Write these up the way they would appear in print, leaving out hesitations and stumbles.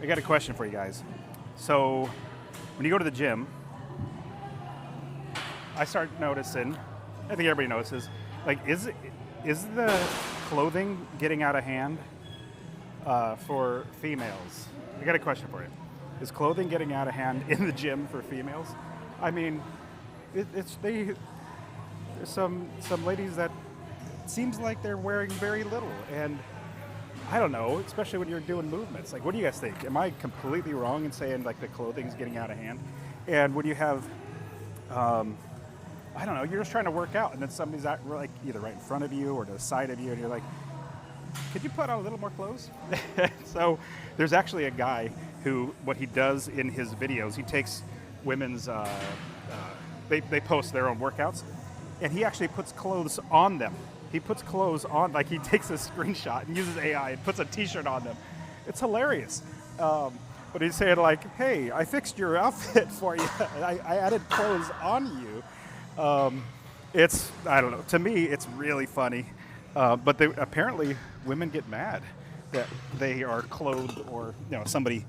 I got a question for you guys. So, when you go to the gym, I start noticing, I think everybody notices, like, is the clothing getting out of hand for females? I got a question for you. Is clothing getting out of hand in the gym for females? I mean, there's some ladies that seems like they're wearing very little, and I don't know, especially when you're doing movements. Like, what do you guys think? Am I completely wrong in saying like the clothing's getting out of hand? And when you have, I don't know, you're just trying to work out, and then somebody's like either right in front of you or to the side of you, and you're like, could you put on a little more clothes? So there's actually a guy who, what he does in his videos, he takes women's, they post their own workouts, and he actually puts clothes on them. He puts clothes on, like he takes a screenshot and uses AI and puts a t-shirt on them. It's hilarious. But he's saying like, hey, I fixed your outfit for you. I added clothes on you. I don't know, to me, it's really funny. But apparently women get mad that they are clothed, or somebody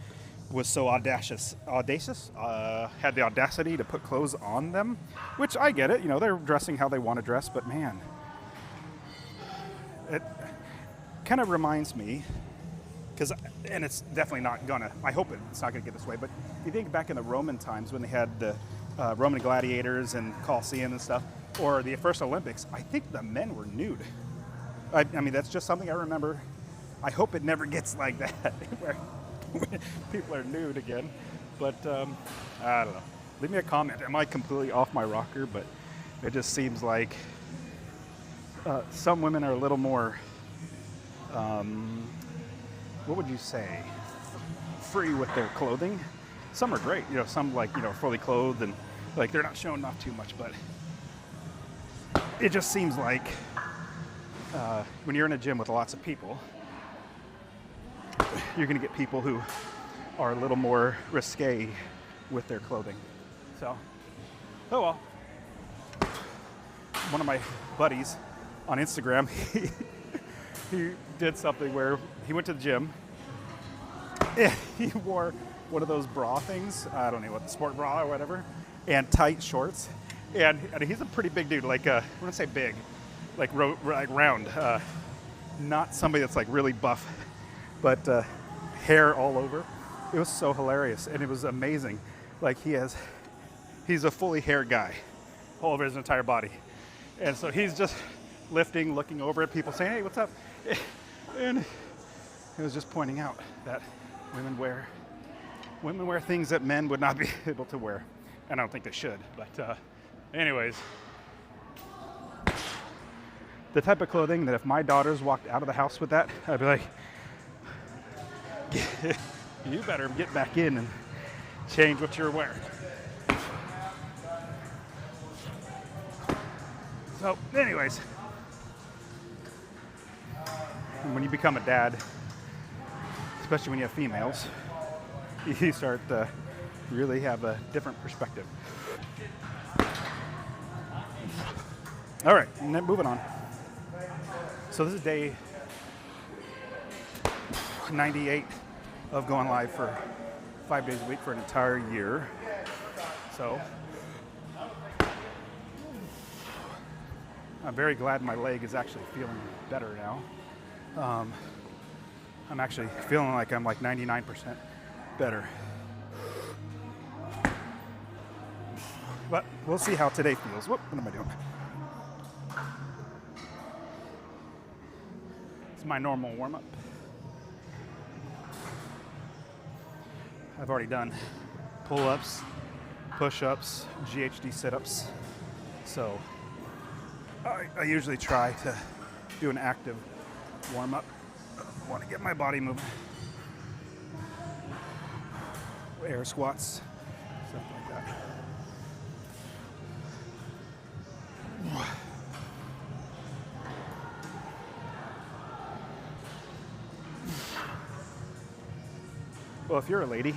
was so audacious, had the audacity to put clothes on them, which I get it. They're dressing how they want to dress, but man, it kind of reminds me, and it's definitely not gonna, I hope it's not gonna get this way, but you think back in the Roman times when they had the Roman gladiators and Colosseum and stuff, or the first Olympics, I think the men were nude. I mean, that's just something I remember. I hope it never gets like that, where people are nude again. But I don't know. Leave me a comment. Am I completely off my rocker? But it just seems like some women are a little more, what would you say, free with their clothing. Some are great. Some like, fully clothed and like they're not showing off too much. But it just seems like when you're in a gym with lots of people, you're going to get people who are a little more risque with their clothing. So, oh well. One of my buddies on Instagram, he did something where he went to the gym and he wore one of those bra things, I don't know what, the sport bra or whatever, and tight shorts. And he's a pretty big dude, like, I wouldn't say big, like round, not somebody that's like really buff, but hair all over. It was so hilarious, and it was amazing. Like he's a fully haired guy, all over his entire body. And so he's just lifting, looking over at people saying, hey, what's up? And it was just pointing out that women wear things that men would not be able to wear. And I don't think they should, but anyways. The type of clothing that if my daughters walked out of the house with that, I'd be like, you better get back in and change what you're wearing. So anyways, when you become a dad, especially when you have females, you start to really have a different perspective. All right, and then moving on. So this is day 98 of going live for 5 days a week for an entire year. So I'm very glad my leg is actually feeling better now. I'm actually feeling like I'm like 99% better. But we'll see how today feels. What am I doing? It's my normal warm-up. I've already done pull-ups, push-ups, GHD sit-ups. So I usually try to do an active warm-up. I want to get my body moving. Air squats, stuff like that. Well, if you're a lady,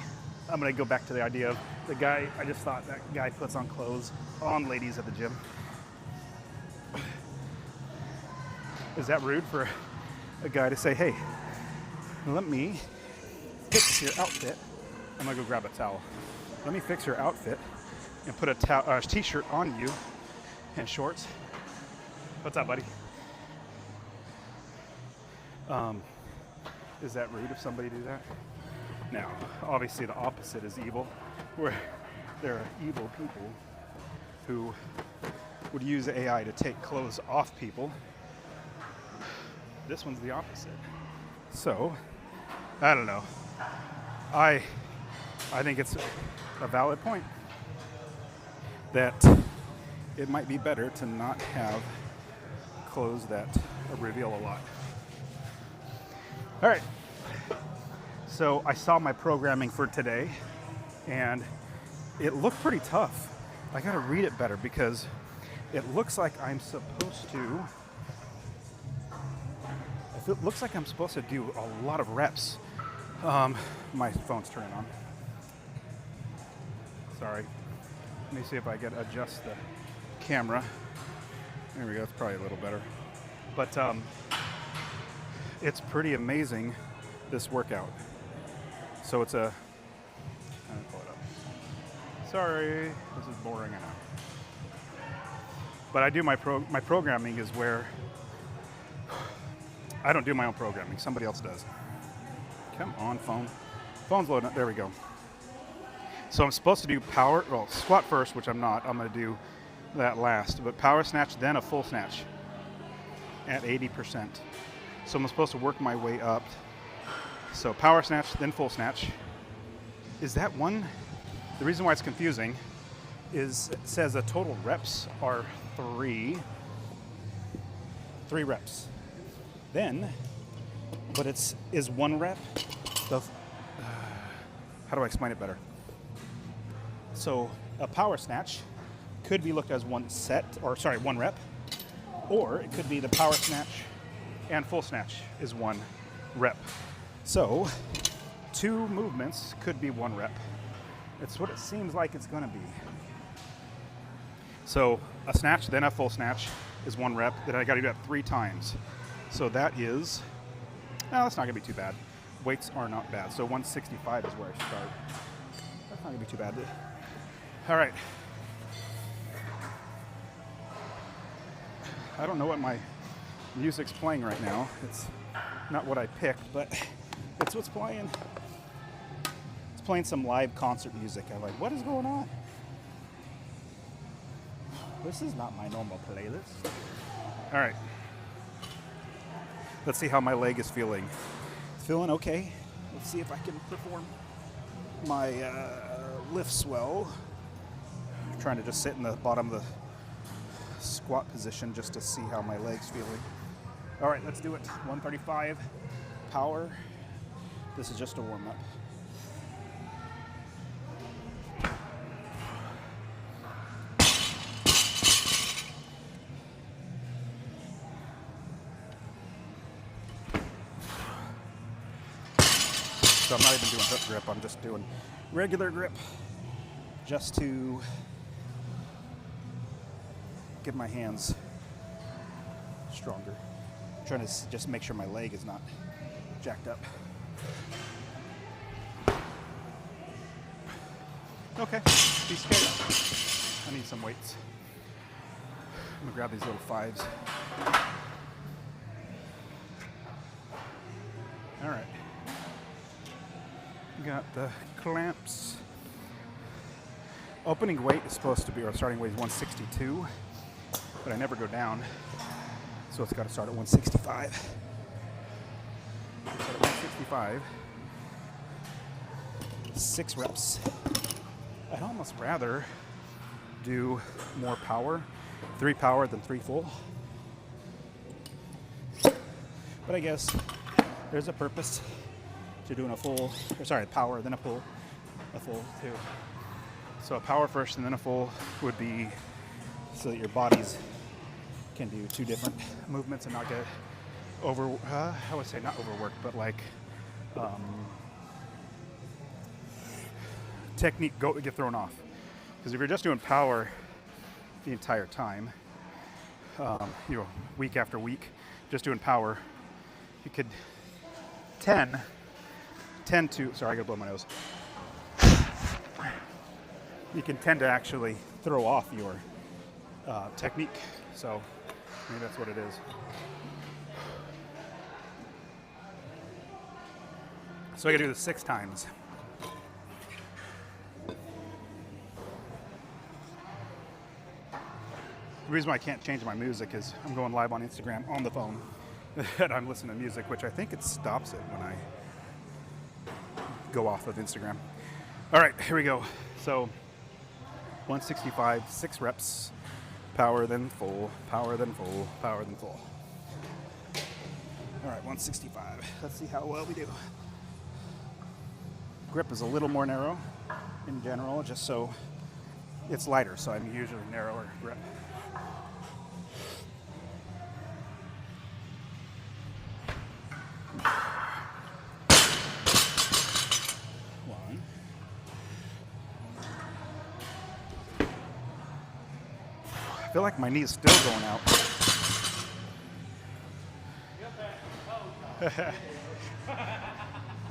I'm going to go back to the idea of the guy. I just thought that guy puts on clothes on ladies at the gym. Is that rude for a guy to say, hey, let me fix your outfit. I'm gonna go grab a towel. Let me fix your outfit and put a t-shirt on you and shorts. What's up, buddy? Is that rude if somebody do that? Now, obviously the opposite is evil, where there are evil people who would use AI to take clothes off people. This one's the opposite. So, I don't know. I think it's a valid point that it might be better to not have clothes that reveal a lot. All right. So I saw my programming for today, and it looked pretty tough. I gotta read it better because it looks like I'm supposed to. It looks like I'm supposed to do a lot of reps. My phone's turning on. Sorry. Let me see if I can adjust the camera. There we go. It's probably a little better. But it's pretty amazing, this workout. So it's a. Kind of pull it up. Sorry, this is boring enough. But I do my programming is where I don't do my own programming. Somebody else does. Come on, phone. Phone's loading up. There we go. So I'm supposed to do squat first, which I'm not. I'm going to do that last. But power snatch, then a full snatch at 80%. So I'm supposed to work my way up. So power snatch, then full snatch. Is that one? The reason why it's confusing is it says the total reps are 3 reps. Then, but is 1 rep. How do I explain it better? So a power snatch could be looked as 1 rep, or it could be the power snatch and full snatch is 1 rep. So 2 movements could be 1 rep. It's what it seems like it's going to be. So a snatch, then a full snatch is 1 rep. Then I got to do that 3 times. So that is, that's not going to be too bad. Weights are not bad. So 165 is where I start. That's not going to be too bad. All right. I don't know what my music's playing right now. It's not what I picked, but it's what's playing. It's playing some live concert music. I'm like, what is going on? This is not my normal playlist. All right. Let's see how my leg is feeling. It's feeling okay. Let's see if I can perform my lift swell. I'm trying to just sit in the bottom of the squat position just to see how my leg's feeling. All right, let's do it. 135 power. This is just a warm-up. So I'm not even doing hook grip, I'm just doing regular grip just to get my hands stronger. I'm trying to just make sure my leg is not jacked up. Okay, be scared. I need some weights. I'm gonna grab these little 5s. All right. Got the clamps. Opening weight is supposed to be, or starting weight is 162, but I never go down, so it's got to start at 165. Start at 165. 6 reps. I'd almost rather do more power, 3 power than 3 full. But I guess there's a purpose to doing a full, power, then a full too. So a power first and then a full would be so that your bodies can do 2 different movements and not get I would say not overworked, but like technique get thrown off. Because if you're just doing power the entire time, week after week, just doing power, you could 10 tend to, sorry, I gotta blow my nose. You can tend to actually throw off your technique. So maybe that's what it is. So I gotta do this 6 times. The reason why I can't change my music is I'm going live on Instagram on the phone and I'm listening to music, which I think it stops it when I go off of Instagram. All right, here we go. So 165, 6 reps, power then full, power then full, power then full. All right, 165. Let's see how well we do. Grip is a little more narrow in general, just so it's lighter, so I'm usually narrower grip. One. I feel like my knee is still going out.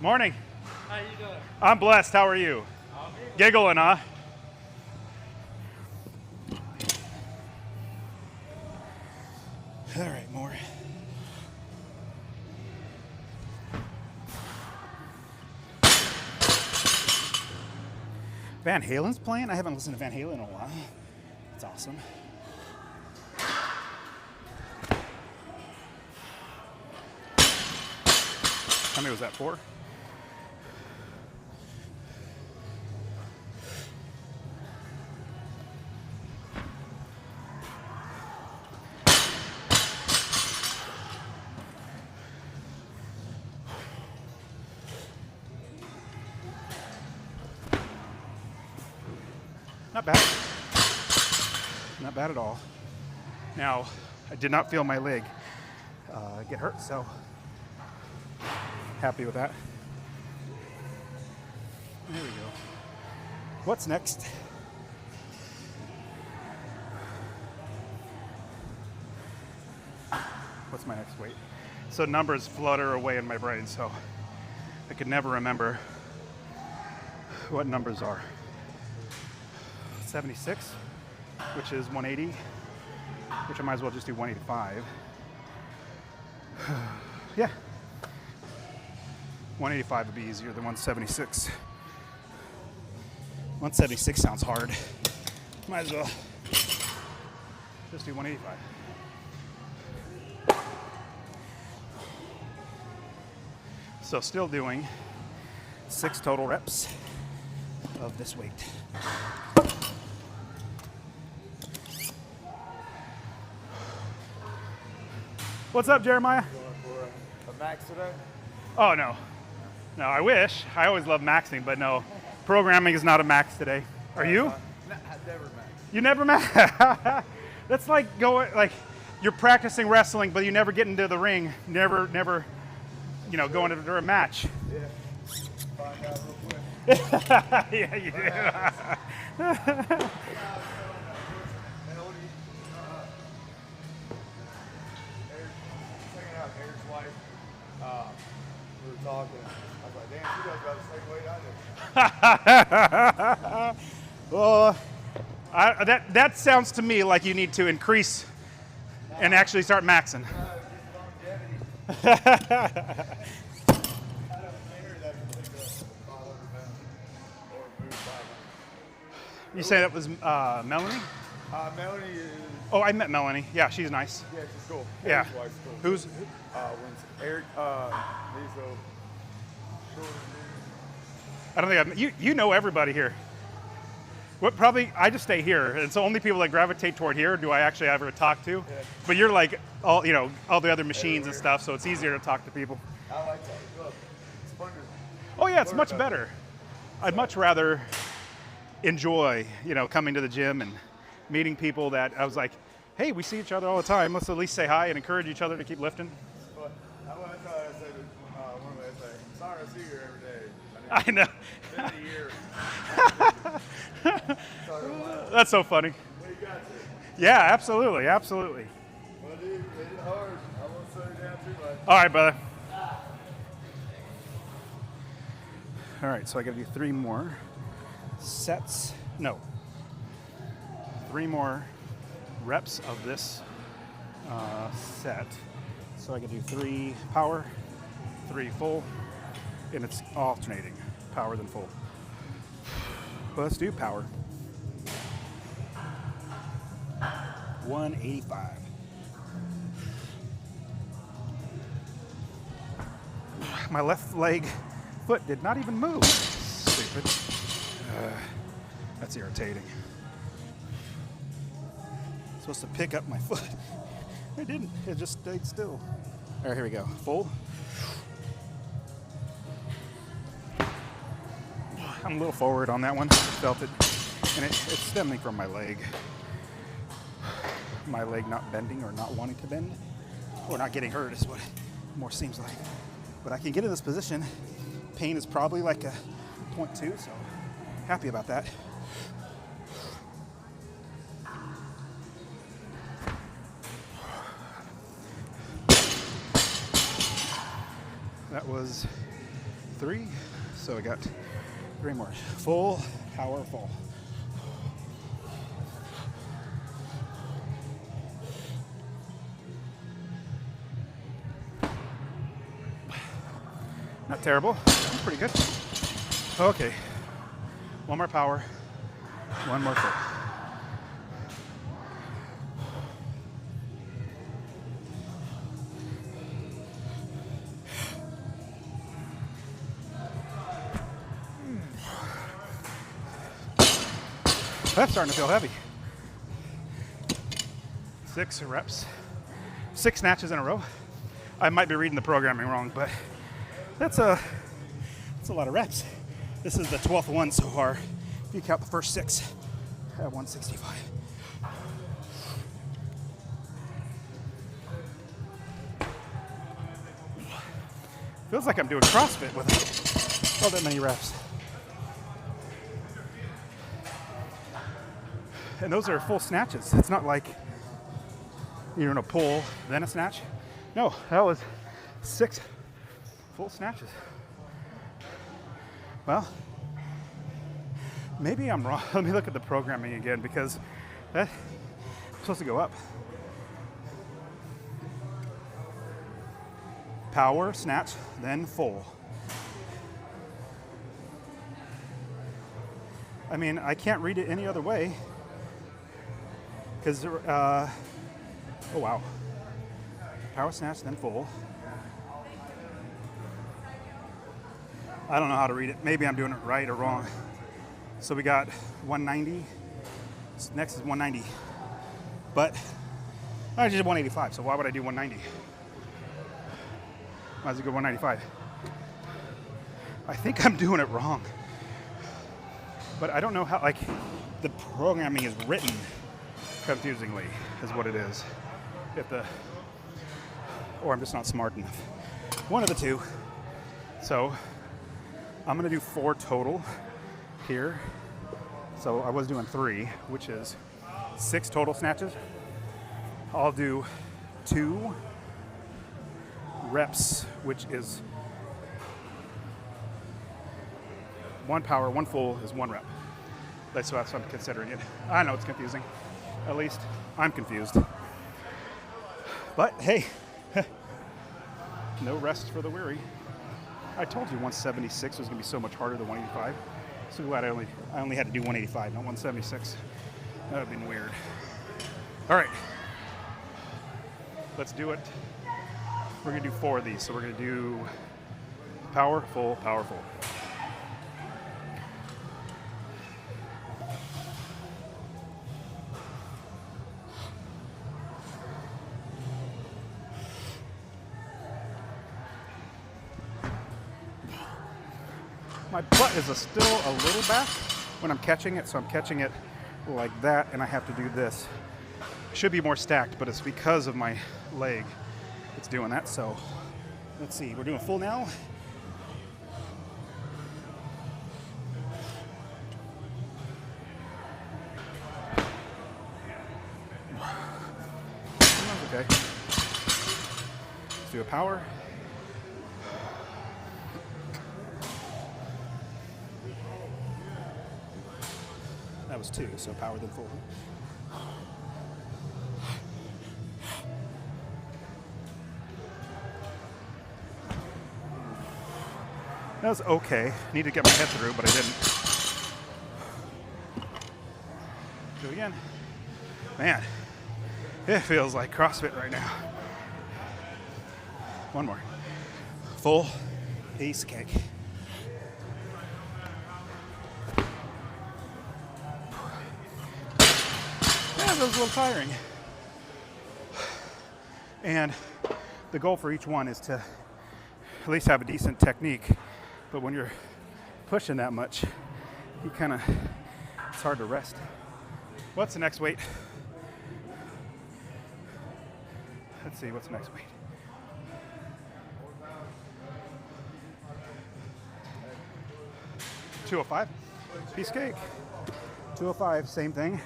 Morning. How you doing? I'm blessed. How are you? Giggling, huh? All right, more. Van Halen's playing? I haven't listened to Van Halen in a while. That's awesome. How many was that, 4? Not bad. Not bad at all. Now, I did not feel my leg get hurt, so happy with that. There we go. What's next? What's my next weight? So numbers flutter away in my brain, so I could never remember what numbers are. 76, which is 180, which I might as well just do 185. Yeah. 185 would be easier than 176. 176 sounds hard. Might as well just do 185. So still doing 6 total reps of this weight. What's up, Jeremiah? Going for a max today? Oh, no. No, I wish. I always love maxing, but no. Programming is not a max today. Are you? Never max. You never max? That's like going, like, you're practicing wrestling, but you never get into the ring. Never, you know, going into a match. Yeah. Find out real quick. Yeah, you do. We were talking. I was like, damn, she does about the same weight I do. Well, that sounds to me like you need to increase and actually start maxing. I don't care that particular 500 pounds or move 500. You say that was Melanie? Melanie is. Oh, I met Melanie. Yeah, she's nice. Yeah, she's cool. Yeah. Eric's wife's cool. Who's? When's Eric? He's a short. I don't think you know everybody here. What probably I just stay here, and so only people that gravitate toward here do I actually ever talk to. Yeah. But you're like all the other machines and stuff, so it's easier to talk to people. I like that. Look, it's fun to. Oh yeah, it's much better. I'd much rather enjoy, coming to the gym and meeting people that I was like, hey, we see each other all the time. Let's at least say hi and encourage each other to keep lifting. But that's what I said to one of my say, sorry I see you every day. I know. It's been a year. That's so funny. What you got to? Yeah, absolutely. Well, dude, it is hard. I won't slow you down too much. All right, brother. All right, so I gotta do 3 more sets. No, 3 more reps of this set. So I can do 3 power, 3 full, and it's alternating, power then full. Well, let's do power. 185. My left leg foot did not even move. Stupid. That's irritating. Supposed to pick up my foot. It didn't. It just stayed still. All right, here we go. Full. I'm a little forward on that one. Felt it. And it's stemming from my leg. My leg not bending or not wanting to bend. Or not getting hurt is what it more seems like. But I can get in this position. Pain is probably like a 0.2, so happy about that. That was 3, so I got 3 more. Full, power, full. Not terrible, pretty good. Okay, 1 more power, 1 more full. That's starting to feel heavy. 6 reps, 6 snatches in a row. I might be reading the programming wrong, but that's a lot of reps. This is the 12th one so far. If you count the first 6 at 165. Feels like I'm doing CrossFit with all that many reps. And those are full snatches. It's not like you're doing a pull, then a snatch. No, that was 6 full snatches. Well, maybe I'm wrong. Let me look at the programming again because that's supposed to go up. Power, snatch, then full. I mean, I can't read it any other way because, oh wow. Power, snatch, then full. I don't know how to read it. Maybe I'm doing it right or wrong. So we got 190. Next is 190. But I just did 185, so why would I do 190? Might as well go 195. I think I'm doing it wrong. But I don't know how, like, the programming is written confusingly, is what it is. Or I'm just not smart enough. One of the two. So I'm gonna do 4 total here. So I was doing 3, which is 6 total snatches. I'll do 2 reps, which is 1 power, 1 full is 1 rep. That's how I'm considering it. I know it's confusing. At least I'm confused. But hey, no rest for the weary. I told you 176 was gonna be so much harder than 185. So glad I only had to do 185, not 176. That would have been weird. All right, let's do it. We're gonna do 4 of these. So we're gonna do power, full, power, full. My butt is still a little back when I'm catching it, so I'm catching it like that, and I have to do this. It should be more stacked, but it's because of my leg it's doing that. So let's see, we're doing full now. Okay. Let's do a power. was 2, so power then full. That was okay. Need to get my head through, but I didn't. Do it again. Man, it feels like CrossFit right now. One more. Full piece cake. Yeah, that was a little tiring. And the goal for each one is to at least have a decent technique. But when you're pushing that much, it's hard to rest. What's the next weight? Let's see, what's the next weight? $205, piece of cake. 205, same thing.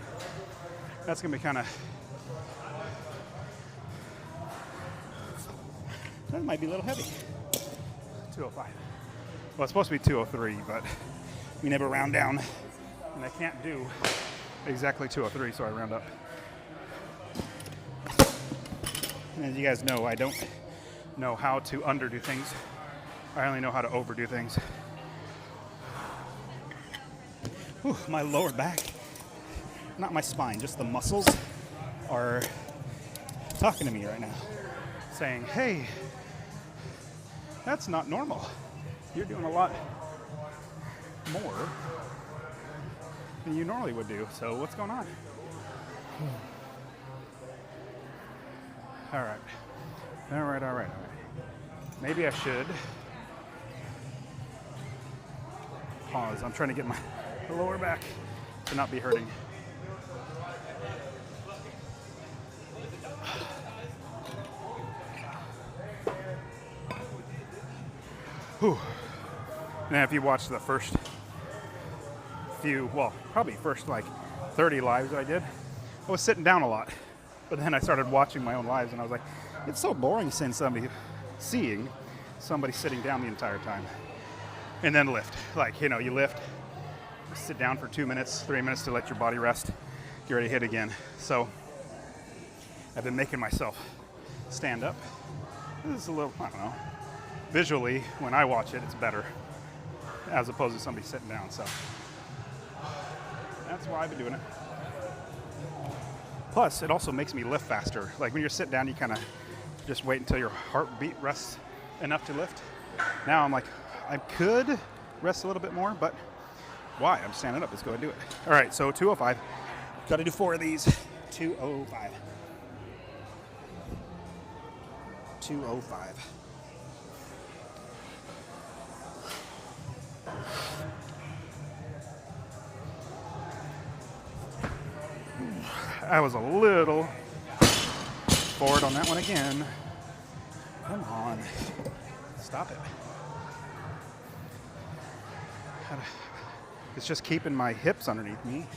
That's gonna be that might be a little heavy. 205. Well, it's supposed to be 203, but we never round down, and I can't do exactly 203, so I round up. And as you guys know, I don't know how to underdo things. I only know how to overdo things. Whew, my lower back, not my spine, just the muscles are talking to me right now, saying, hey, that's not normal. You're doing a lot more than you normally would do. So what's going on? All right. Maybe I should pause. I'm trying to get my lower back to not be hurting. Whew. Now, if you watch the first probably first 30 lives I did, I was sitting down a lot. But then I started watching my own lives and I was like, it's so boring seeing somebody sitting down the entire time. And then lift. You lift, sit down for 2 minutes, 3 minutes to let your body rest, get ready to hit again. So I've been making myself stand up. This is a little, I don't know. Visually, when I watch it, it's better as opposed to somebody sitting down. So that's why I've been doing it. Plus, it also makes me lift faster. Like when you're sitting down, you kind of just wait until your heartbeat rests enough to lift. Now I'm like, I could rest a little bit more, but why? I'm standing up. Let's go ahead and do it. All right, so 205. Got to do 4 of these. 205. 205. I was a little forward on that one again. Come on. Stop it. It's just keeping my hips underneath me.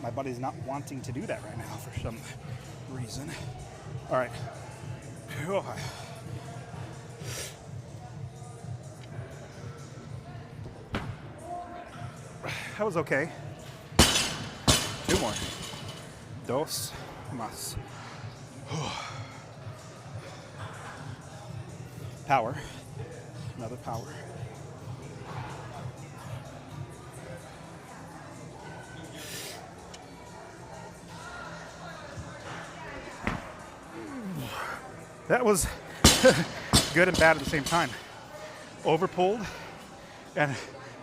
My body's not wanting to do that right now for some reason. All right. That was okay. 2 more. 2 más. Power. Another power. That was good and bad at the same time. Overpulled, and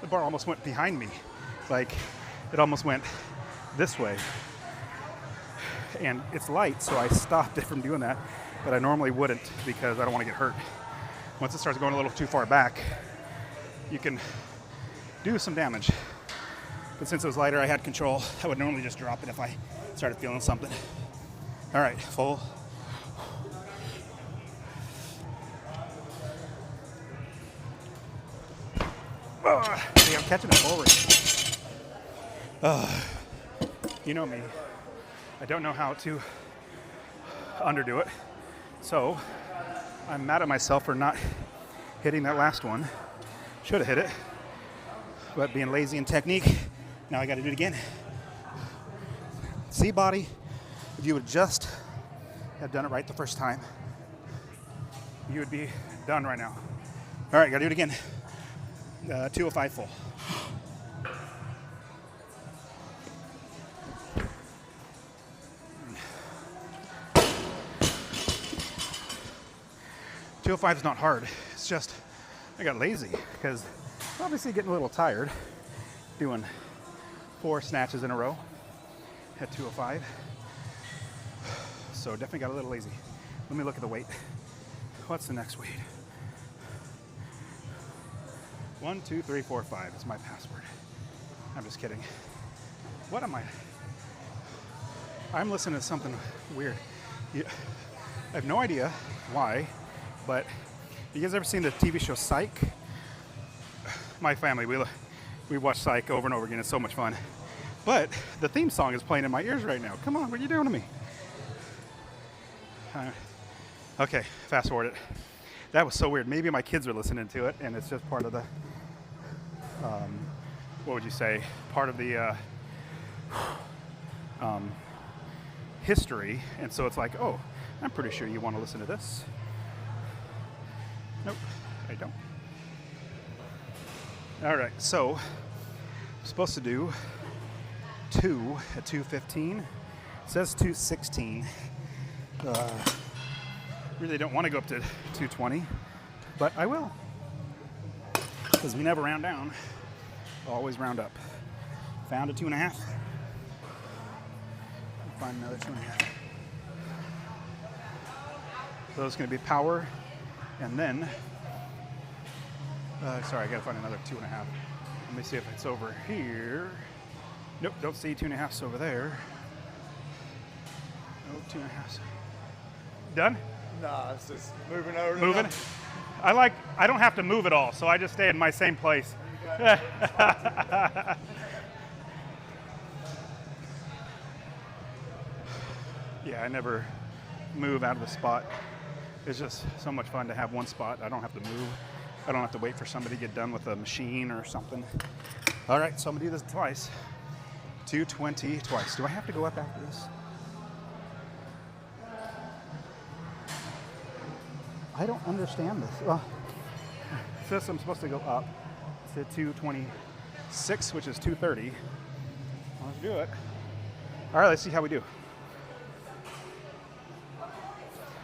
the bar almost went behind me. Like, it almost went this way. And it's light, so I stopped it from doing that, but I normally wouldn't because I don't want to get hurt. Once it starts going a little too far back, you can do some damage. But since it was lighter, I had control. I would normally just drop it if I started feeling something. All right, full. See, I'm catching it forward. You know me. I don't know how to underdo it. So I'm mad at myself for not hitting that last one. Should have hit it. But being lazy in technique, now I got to do it again. See, body, if you would just have done it right the first time, you would be done right now. All right, gotta do it again. 205 full. $205 is not hard. It's just I got lazy because obviously getting a little tired doing 4 snatches in a row at 205. So definitely got a little lazy. Let me look at the weight. What's the next weight? 1, 2, 3, 4, 5 is my password. I'm just kidding. What am I? I'm listening to something weird. I have no idea why, but you guys ever seen the TV show Psych? My family, we watch Psych over and over again. It's so much fun. But the theme song is playing in my ears right now. Come on, what are you doing to me? Okay, fast forward it. That was so weird. Maybe my kids are listening to it, and it's just part of the, what would you say? Part of the history. And so it's like, oh, I'm pretty sure you want to listen to this. Nope, I don't. All right, so I'm supposed to do 2 at 215. It says 216. Really don't want to go up to 220, but I will. Because we never round down, always round up. Found a 2.5. Find another 2.5. So it's going to be power, and then, sorry, I got to find another 2.5. Let me see if it's over here. Nope, don't see 2.5s over there. No 2.5s. Done? Nah, it's just moving over. Moving? I don't have to move at all, so I just stay in my same place. Yeah, I never move out of the spot. It's just so much fun to have one spot. I don't have to move. I don't have to wait for somebody to get done with a machine or something. All right, so I'm gonna do this twice. 220 twice. Do I have to go up after this? I don't understand this. Well, it says I'm supposed to go up to 226, which is 230. Let's do it. All right, let's see how we do.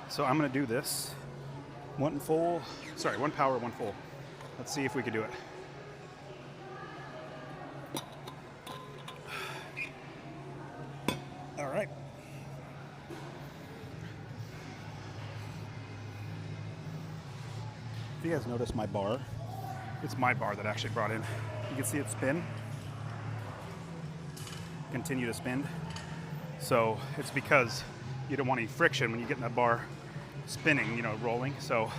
So I'm gonna do this. One power, one full. Let's see if we can do it. All right. If you guys notice my bar, it's my bar that I actually brought in. You can see it spin. Continue to spin. So it's because you don't want any friction when you get in that bar spinning, rolling. So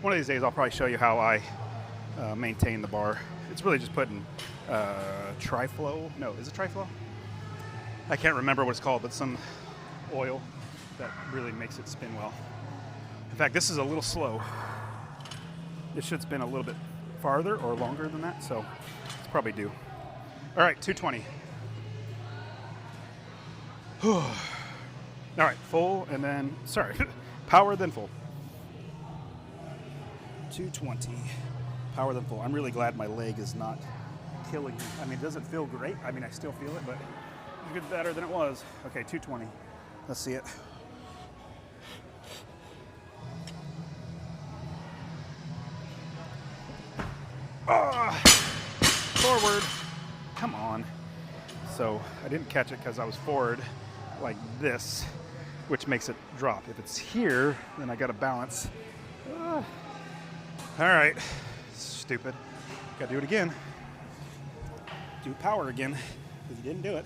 one of these days I'll probably show you how I maintain the bar. It's really just putting Triflow. No, is it Triflow? I can't remember what it's called, but some oil that really makes it spin well. In fact, this is a little slow. It should spin a little bit farther or longer than that, so it's probably due. All right, 220. All right, full and then, power then full. 220, power then full. I'm really glad my leg is not killing me. I mean, does it feel great? I mean, I still feel it, but it's good better than it was. Okay, 220. Let's see it. Forward. Come on. So I didn't catch it because I was forward like this, which makes it drop. If it's here, then I got to balance. All right. Stupid. Got to do it again. Do power again because you didn't do it.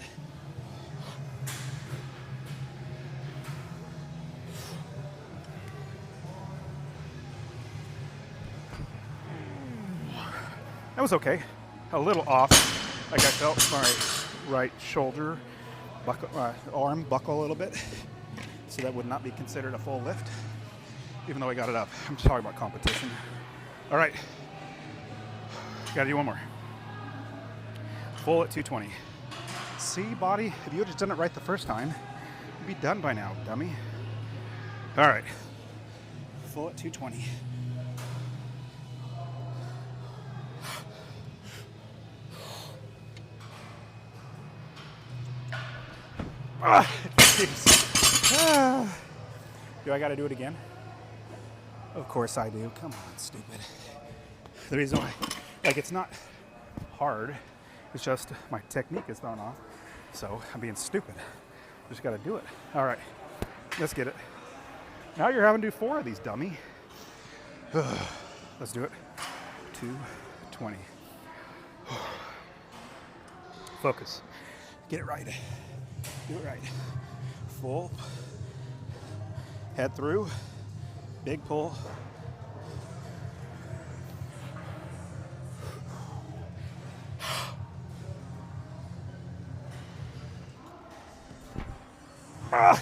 That was okay. A little off. Like I felt my right shoulder, arm buckle a little bit. So that would not be considered a full lift, even though I got it up. I'm just talking about competition. All right. Got to do one more. Full at 220. See, body, if you had just done it right the first time, you'd be done by now, dummy. All right. Full at 220. Do I got to do it again? Of course I do. Come on, stupid. The reason why, like, it's not hard. It's just my technique is thrown off. So I'm being stupid. Just got to do it. All right, let's get it. Now you're having to do 4 of these, dummy. Let's do it. 220. Focus. Get it right. Do it right. Full. Head through. Big pull. I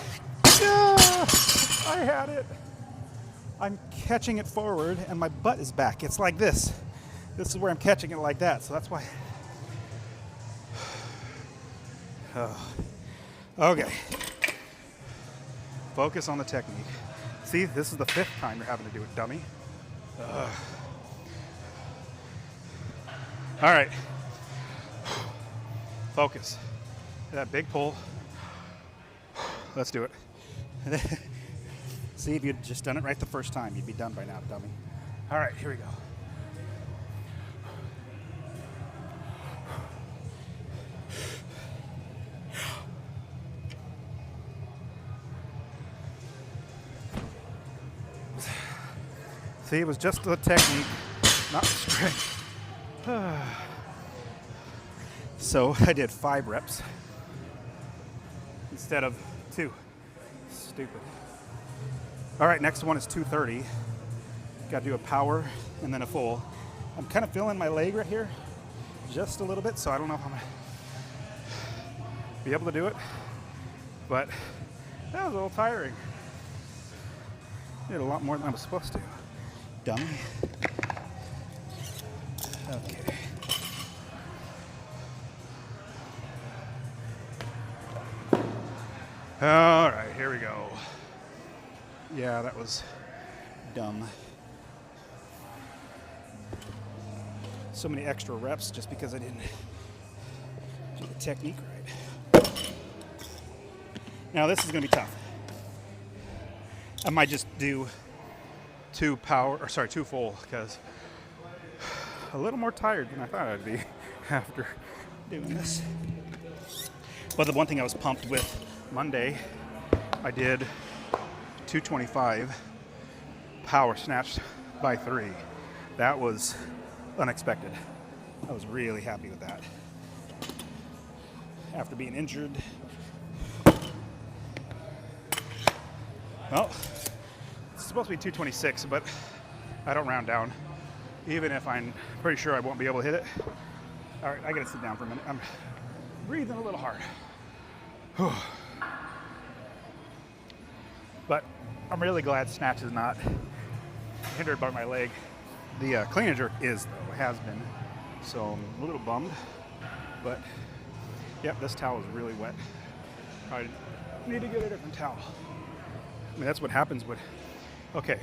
had it. I'm catching it forward and my butt is back. It's like this. This is where I'm catching it like that. So that's why. Okay. Focus on the technique. See, this is the 5th time you're having to do it, dummy. All right. Focus. That big pull. Let's do it. See, if you'd just done it right the first time, you'd be done by now, dummy. All right, here we go. See, it was just the technique, not the strength. So I did 5 reps instead of 2. Stupid. All right, next one is 230. Got to do a power and then a full. I'm kind of feeling my leg right here just a little bit, so I don't know if I'm going to be able to do it. But that was a little tiring. Did a lot more than I was supposed to. Dummy. Okay. All right, here we go. Yeah, that was dumb. So many extra reps just because I didn't do the technique right. Now this is going to be tough. I might just do 2 full because a little more tired than I thought I'd be after doing this. But the one thing I was pumped with Monday, I did 225 power snatched by 3. That was unexpected. I was really happy with that. After being injured. Well, it's supposed to be 226, but I don't round down, even if I'm pretty sure I won't be able to hit it. All right, I gotta sit down for a minute. I'm breathing a little hard. But I'm really glad snatch is not hindered by my leg. The clean and jerk is, though, has been. So I'm a little bummed, but yep, this towel is really wet. I need to get a different towel. I mean, that's what happens with, okay,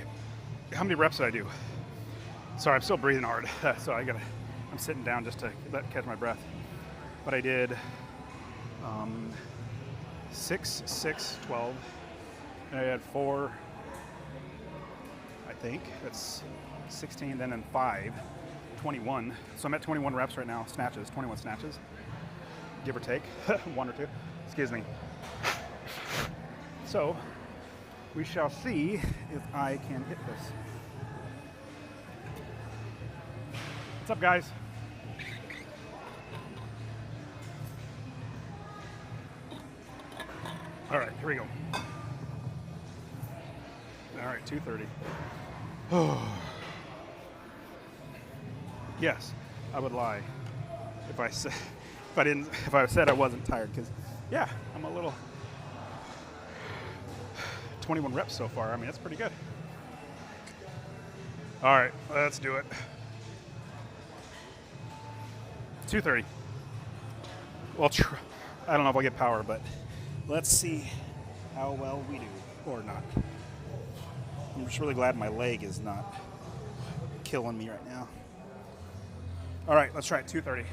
how many reps did I do? Sorry, I'm still breathing hard, so I'm sitting down just to catch my breath. But I did 6, 6, 12, and I had 4, I think, that's 16, then 5, 21. So I'm at 21 reps right now, snatches, 21 snatches, give or take, 1 or 2, excuse me. So, we shall see if I can hit this. What's up, guys? All right, here we go. All right, 230. Yes, I would lie if I said I wasn't tired, because yeah, I'm a little 21 reps so far. I mean, that's pretty good. All right, let's do it. 230. I don't know if I'll get power, but let's see how well we do or not. I'm just really glad my leg is not killing me right now. All right, let's try it. 230.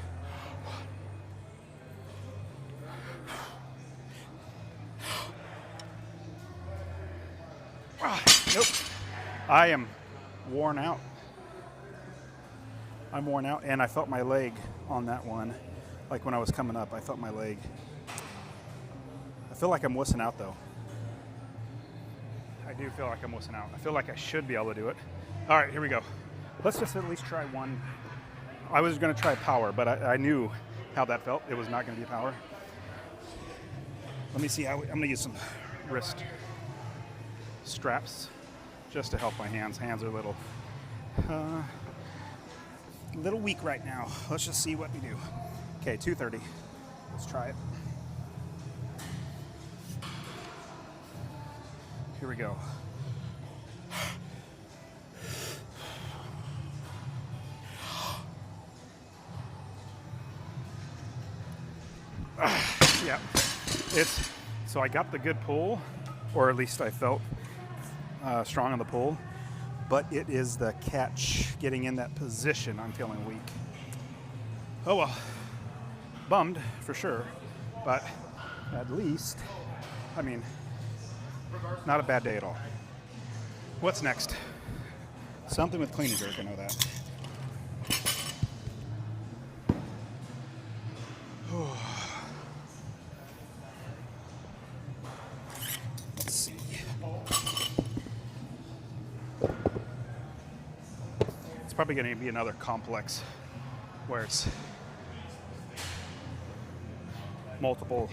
Nope. I am worn out. I'm worn out, and I felt my leg on that one. Like when I was coming up, I felt my leg. I feel like I'm wussing out, though. I do feel like I'm wussing out. I feel like I should be able to do it. All right, here we go. Let's just at least try one. I was going to try power, but I knew how that felt. It was not going to be power. Let me see how I'm going to use some wrist straps just to help my hands. Hands are a little weak right now. Let's just see what we do. Okay, 230. Let's try it. Here we go. Yeah, so I got the good pull, or at least I felt strong on the pull, but it is the catch, getting in that position, I'm feeling weak. Oh well, bummed for sure, but at least, I mean, not a bad day at all. What's next? Something with clean and jerk, I know that. Let's see. It's probably going to be another complex where it's multiple,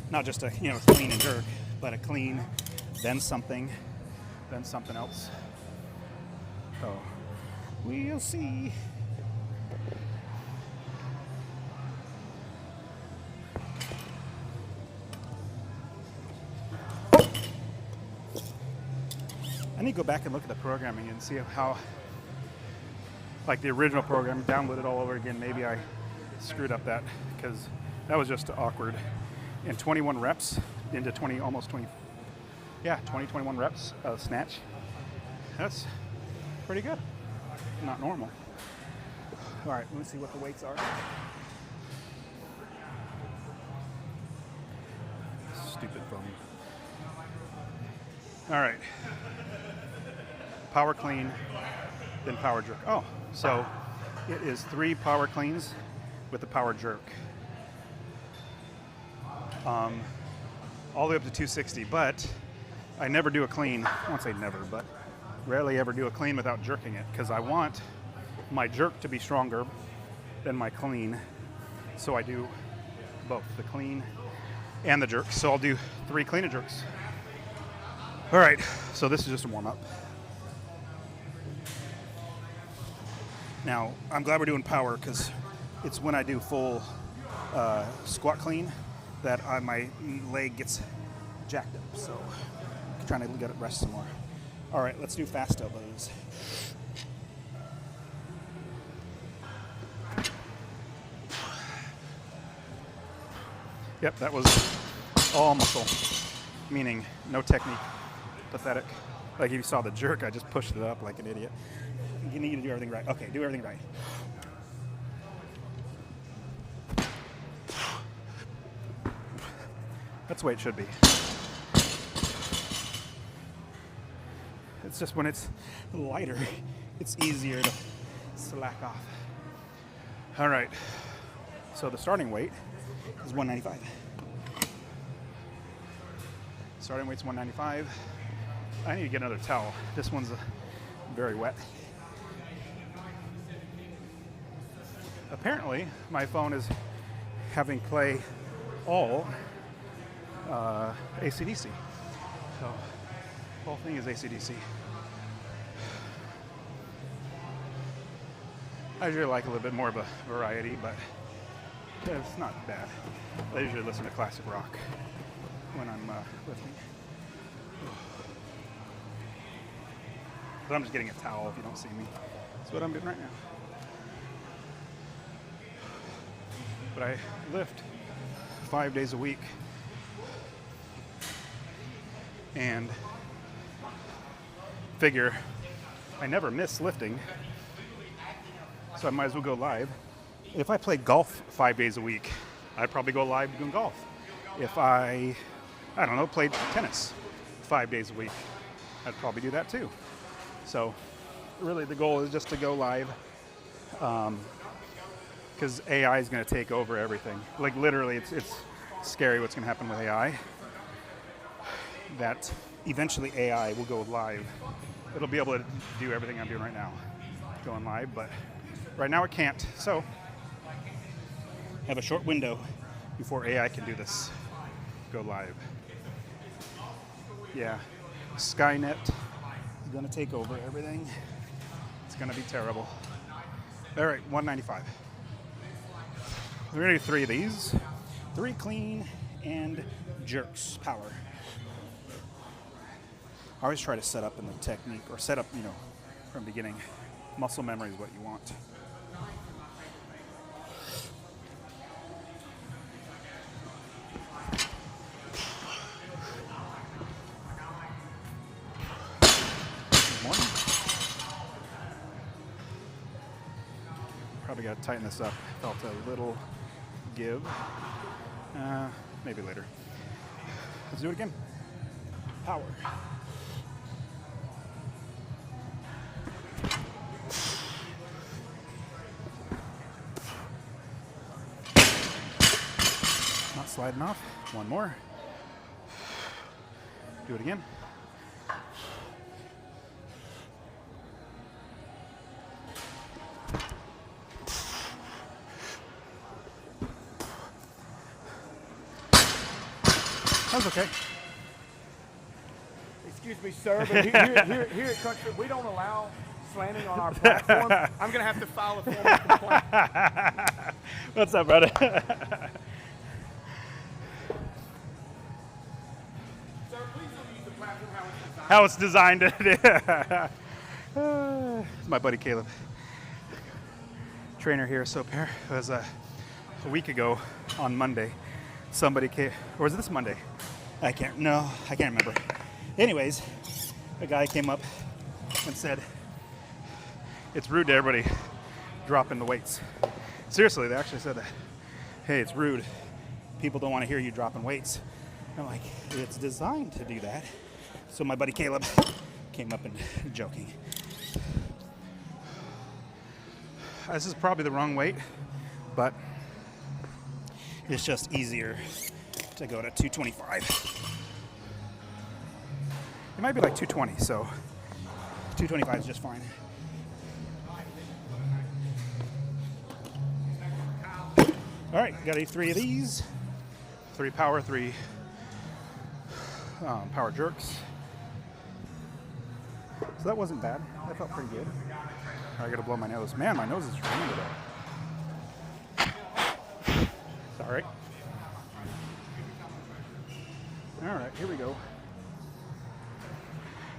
not just a clean and jerk, but a clean, then something else. So we'll see. I need to go back and look at the programming and see how, like the original program, download it all over again. Maybe I screwed up that, because that was just awkward. In 21 reps into 21 reps of snatch. That's pretty good. Not normal. All right, let me see what the weights are. Stupid phone. All right. Power clean, then power jerk. Oh, so it is 3 power cleans with the power jerk. All the way up to 260, but I never do a clean. I won't say never, but rarely ever do a clean without jerking it, because I want my jerk to be stronger than my clean. So I do both, the clean and the jerk. So I'll do 3 clean and jerks. All right, so this is just a warm-up. Now, I'm glad we're doing power, because it's when I do full squat clean that my leg gets jacked up. So I'm trying to get it rest some more. All right, let's do fast elbows. Yep, that was all muscle, meaning no technique. Pathetic. Like if you saw the jerk, I just pushed it up like an idiot. You need to do everything right. Okay, do everything right. That's the way it should be. It's just when it's lighter, it's easier to slack off. All right, so the starting weight is 195. Starting weight's 195. I need to get another towel. This one's very wet. Apparently, my phone is having play all AC/DC. So, the whole thing is AC/DC. I usually like a little bit more of a variety, but it's not bad. I usually listen to classic rock when I'm lifting. But I'm just getting a towel if you don't see me. That's what I'm doing right now. But I lift 5 days a week. And figure I never miss lifting, so I might as well go live. If I play golf 5 days a week, I'd probably go live doing golf. If I don't know, played tennis 5 days a week, I'd probably do that too. So really the goal is just to go live, because AI is going to take over everything. Like literally, it's scary what's going to happen with AI. That eventually AI will go live. It'll be able to do everything I'm doing right now, going live, but right now it can't. So I have a short window before AI can do this, go live. Yeah, Skynet is gonna take over everything. It's gonna be terrible. All right, 195. We're gonna do 3 of these. 3 clean and jerks, power. I always try to set up in the technique, or set up, from the beginning. Muscle memory is what you want. Good morning. Probably got to tighten this up. Felt a little give. Maybe later. Let's do it again. Power. Not sliding off. One more. Do it again. That was okay. Excuse me, sir, but here at Country, we don't allow slamming on our platform. I'm going to have to file a formal complaint. What's up, brother? Sir, please don't use the platform how it's designed. How it's designed. It's my buddy Caleb. Trainer here at Sopair. It was a week ago on Monday. Somebody came, or was it this Monday? I can't remember. Anyways, a guy came up and said, it's rude to everybody dropping the weights. Seriously, they actually said that. Hey, it's rude. People don't want to hear you dropping weights. I'm like, it's designed to do that. So my buddy Caleb came up and joking. This is probably the wrong weight, but it's just easier to go to 225. It might be like 220, so 225 is just fine. All right, got 3 of these. 3 power, 3 power jerks. So that wasn't bad. That felt pretty good. I gotta blow my nose. Man, my nose is running today. Sorry. All right, here we go.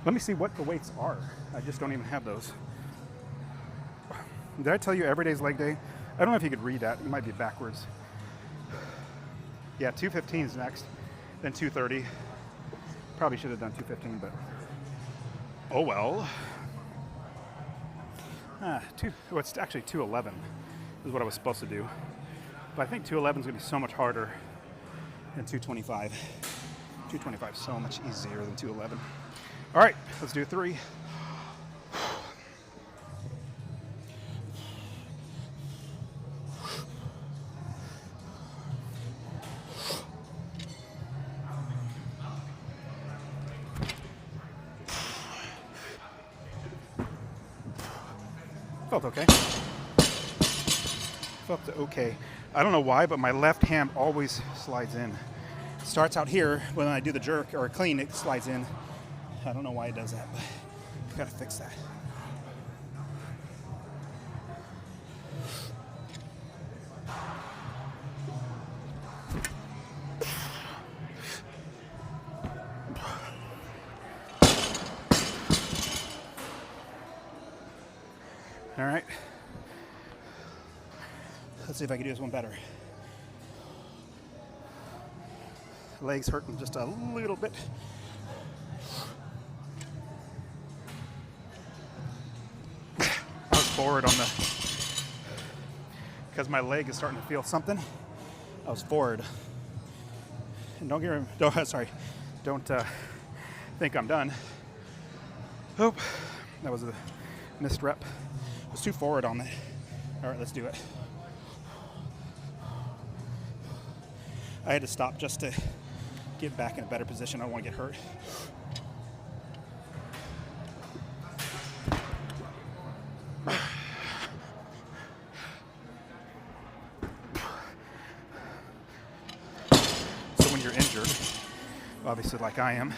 Let me see what the weights are. I just don't even have those. Did I tell you every day's leg day? I don't know if you could read that. It might be backwards. Yeah, 215 is next, then 230. Probably should have done 215, but oh well. It's actually 211 is what I was supposed to do. But I think 211 is going to be so much harder than 225. 225 is so much easier than 211. All right, let's do 3. Felt okay. Felt okay. I don't know why, but my left hand always slides in. It starts out here, when I do the jerk or clean, it slides in. I don't know why it does that, but I gotta fix that. All right. Let's see if I can do this one better. Legs hurting just a little bit. I was forward on the, because my leg is starting to feel something. I was forward. And don't think I'm done. Oh, that was a missed rep. I was too forward on it. All right, let's do it. I had to stop just to get back in a better position. I don't want to get hurt. So when you're injured, obviously like I am,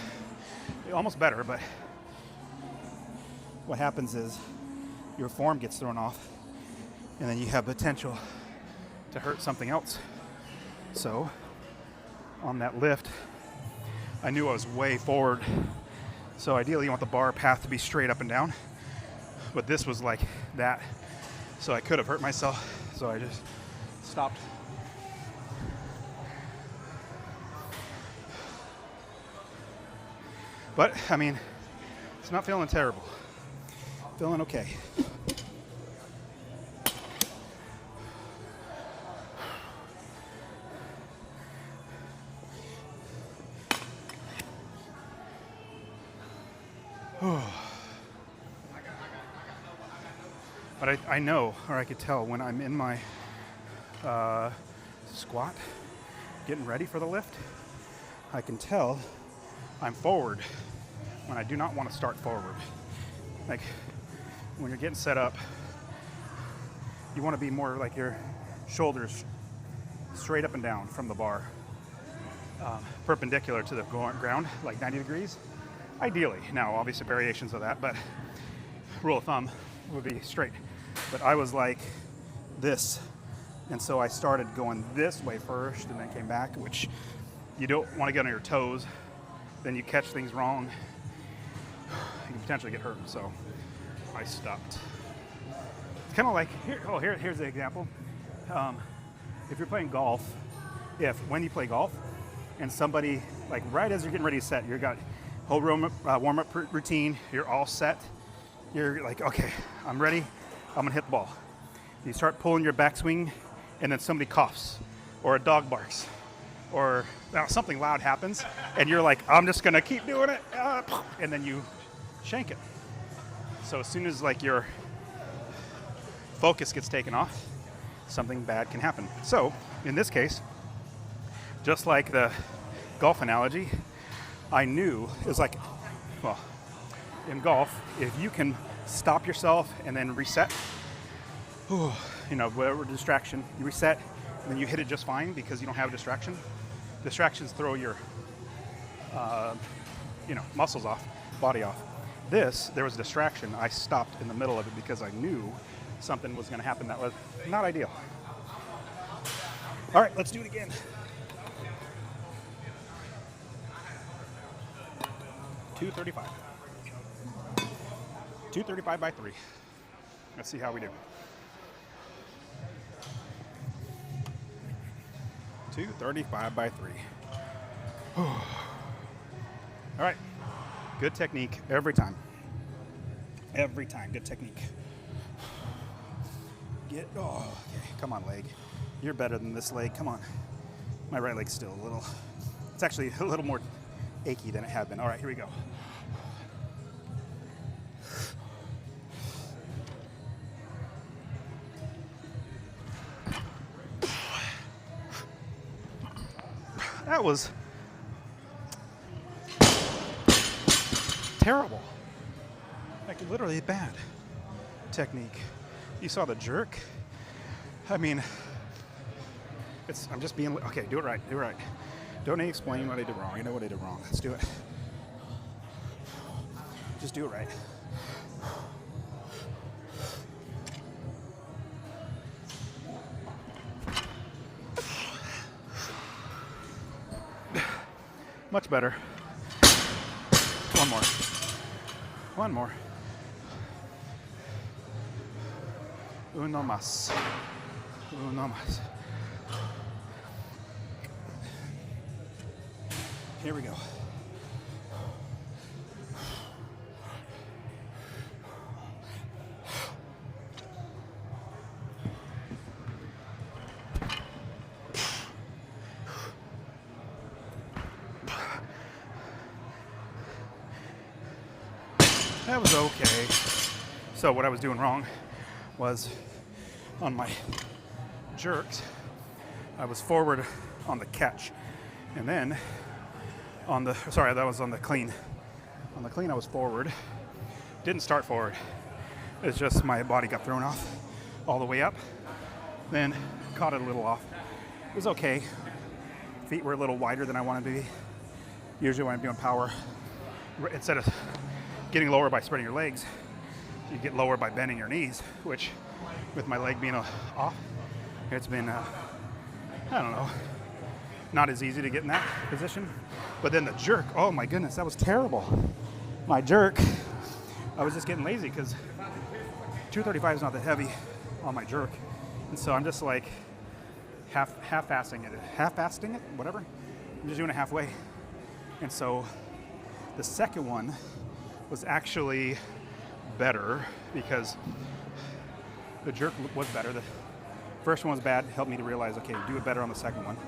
almost better, but what happens is your form gets thrown off and then you have potential to hurt something else. So on that lift, I knew I was way forward. So ideally you want the bar path to be straight up and down, but this was like that. So I could have hurt myself. So I just stopped. But I mean, it's not feeling terrible. Feeling okay. But I know, or I could tell when I'm in my squat, getting ready for the lift, I can tell I'm forward when I do not want to start forward. Like when you're getting set up, you want to be more like your shoulders straight up and down from the bar, perpendicular to the ground, like 90 degrees. Ideally, now obviously variations of that, but rule of thumb would be straight. But I was like this, and so I started going this way first and then came back, which you don't want to get on your toes. Then you catch things wrong, you can potentially get hurt. So I stopped. It's kind of like here's the example. If you're playing golf, when you play golf and somebody, like right as you're getting ready to set, you've got whole warm-up routine, you're all set, you're like, okay, I'm ready, I'm gonna hit the ball. You start pulling your backswing and then somebody coughs or a dog barks or something loud happens and you're like, I'm just gonna keep doing it, and then you shank it. So as soon as like your focus gets taken off, something bad can happen. So in this case, just like the golf analogy, I knew it was like, well, in golf, if you can stop yourself and then reset, whatever distraction, you reset and then you hit it just fine because you don't have a distraction. Distractions throw your, muscles off, body off. There was a distraction. I stopped in the middle of it because I knew something was going to happen that was not ideal. All right, let's do it again. 235. 235 by 3. Let's see how we do. 235 by 3. All right. Good technique every time. Every time, good technique. Okay. Come on, leg. You're better than this leg. Come on. My right leg's still it's actually a little more achy than it had been. All right, here we go. That was terrible. Like literally bad technique. You saw the jerk. I mean, I'm just being, okay, do it right. Don't explain what I did wrong. You know what I did wrong. Let's do it. Just do it right. Much better. One more. Uno más. Here we go. That was okay. So what I was doing wrong was on my jerks, I was forward on the catch. And then on the, sorry, that was on the clean. On the clean, I was forward. Didn't start forward. It's just my body got thrown off all the way up. Then caught it a little off. It was okay. Feet were a little wider than I wanted to be. Usually when I'm doing power, instead of getting lower by spreading your legs, you get lower by bending your knees, which with my leg being off, it's been, I don't know, not as easy to get in that position. But then the jerk, oh my goodness, that was terrible. My jerk, I was just getting lazy because 235 is not that heavy on my jerk. And so I'm just like half-fasting it, whatever. I'm just doing it halfway. And so the second one was actually better because the jerk was better. The first one was bad, helped me to realize, okay, do it better on the second one.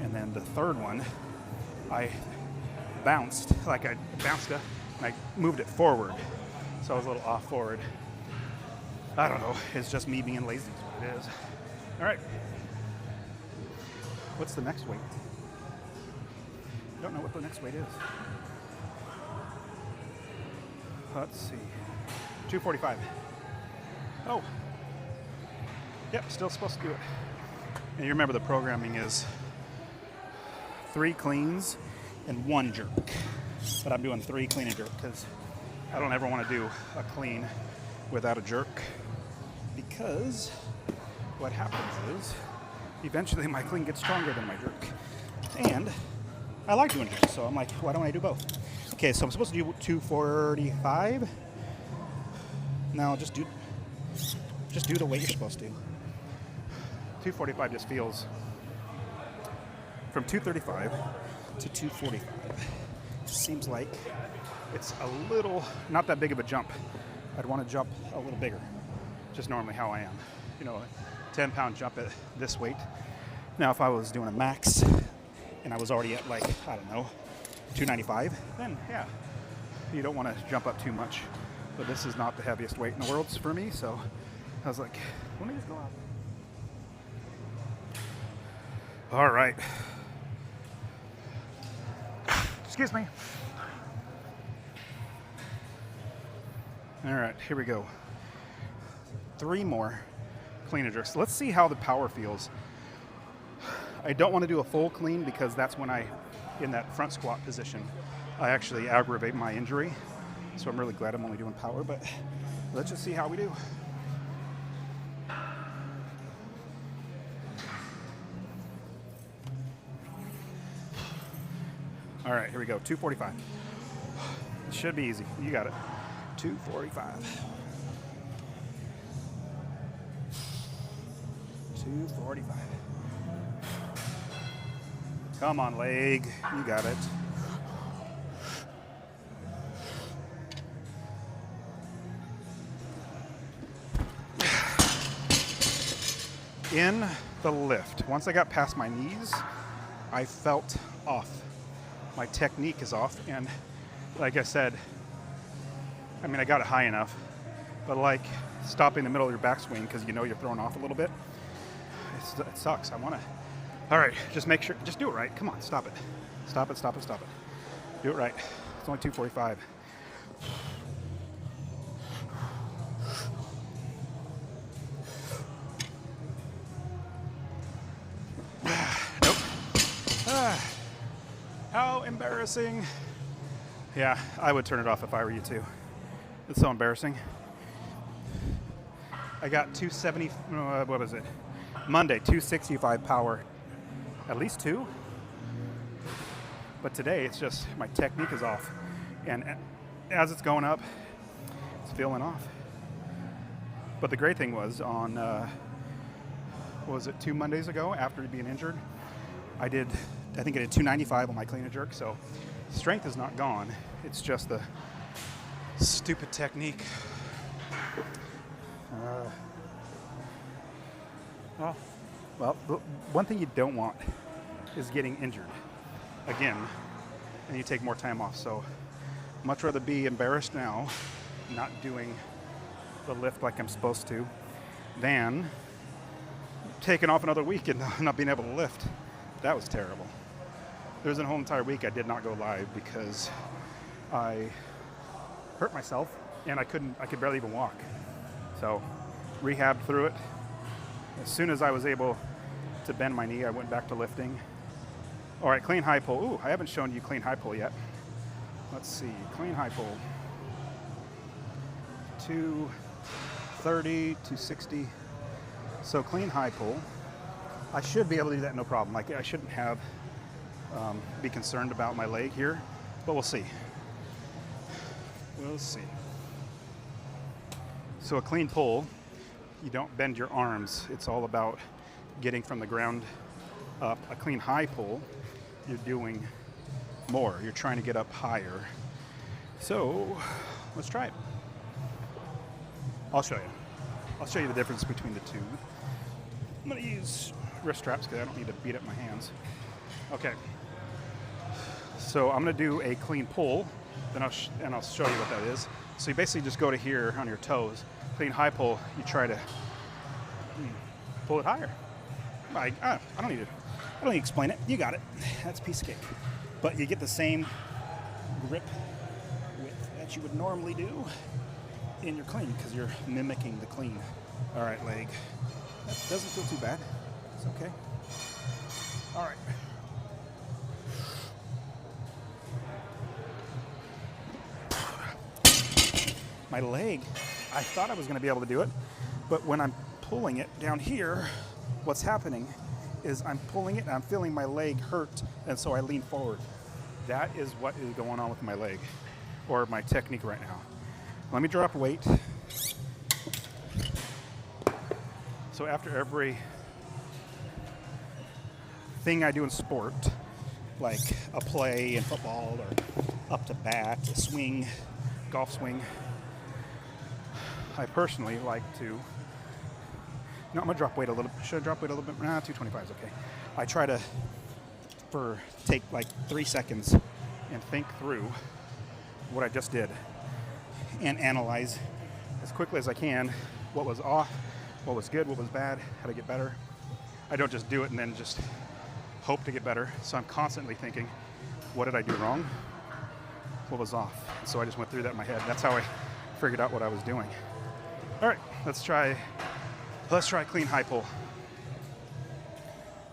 And then the third one, I bounced it, and I moved it forward. So I was a little off forward. I don't know, it's just me being lazy is what it is. All right. What's the next weight? I don't know what the next weight is. Let's see. 245. Oh. Yep, still supposed to do it. And you remember the programming is 3 cleans and 1 jerk. But I'm doing 3 clean and jerk because I don't ever want to do a clean without a jerk, because what happens is eventually my clean gets stronger than my jerk. And I like doing jerks, so I'm like, why don't I do both? Okay, so I'm supposed to do 245. No, just do the weight you're supposed to. 245 just feels, from 235 to 245, seems like it's a little, not that big of a jump. I'd want to jump a little bigger, just normally how I am. You know, a 10-pound jump at this weight. Now, if I was doing a max and I was already at like, I don't know, 295, then yeah, you don't want to jump up too much. But this is not the heaviest weight in the world for me, so I was like, let me just go out. All right. Excuse me. All right, here we go. 3 more clean and jerks. Let's see how the power feels. I don't want to do a full clean because that's when in that front squat position, I actually aggravate my injury. So I'm really glad I'm only doing power, but let's just see how we do. All right, here we go, 245. It should be easy, you got it. 245. 245. Come on, leg, you got it. In the lift, once I got past my knees, I felt off. My technique is off, and like I said, I mean, I got it high enough, but like stopping the middle of your backswing because you know you're throwing off a little bit, it sucks. I want to. All right, just make sure, just do it right. Come on, stop it. Stop it, stop it, stop it. Do it right. It's only 245. Nope. How embarrassing. Yeah, I would turn it off if I were you too. It's so embarrassing. I got 270, what was it? Monday, 265 power. At least 2. But today, it's just, my technique is off. And as it's going up, it's feeling off. But the great thing was on, what was it, 2 Mondays ago, after being injured, I think I did 295 on my clean and jerk, so strength is not gone. It's just the stupid technique. Well, the one thing you don't want is getting injured again, and you take more time off. So much rather be embarrassed now, not doing the lift like I'm supposed to, than taking off another week and not being able to lift. That was terrible. There was a whole entire week I did not go live because I hurt myself and I could barely even walk. So rehabbed through it. As soon as I was able to bend my knee, I went back to lifting. All right, clean high pull. Ooh, I haven't shown you clean high pull yet. Let's see, clean high pull. 230, 260. So clean high pull. I should be able to do that no problem. Like I shouldn't have be concerned about my leg here, but we'll see. We'll see. So a clean pull, you don't bend your arms. It's all about getting from the ground up. A clean high pull, you're doing more. You're trying to get up higher. So let's try it. I'll show you. I'll show you the difference between the two. I'm going to use wrist straps because I don't need to beat up my hands. Okay. So I'm going to do a clean pull, then I'll show you what that is. So you basically just go to here on your toes. Clean high pull, you try to pull it higher. I don't need to explain it. You got it. That's a piece of cake. But you get the same grip width that you would normally do in your clean because you're mimicking the clean. All right, leg. That doesn't feel too bad. It's okay. All right. My leg, I thought I was going to be able to do it, but when I'm pulling it down here, what's happening is I'm pulling it and I'm feeling my leg hurt, and so I lean forward. That is what is going on with my leg, or my technique right now. Let me drop weight. So after every thing I do in sport, like a play in football or up to bat, a swing, golf swing, I personally like to, no, I'm gonna drop weight a little, should I drop weight a little bit? Nah, 225 is okay. I try to take like 3 seconds and think through what I just did and analyze as quickly as I can what was off, what was good, what was bad, how to get better. I don't just do it and then just hope to get better. So I'm constantly thinking, what did I do wrong? What was off? So I just went through that in my head. That's how I figured out what I was doing. All right, let's try clean high pull.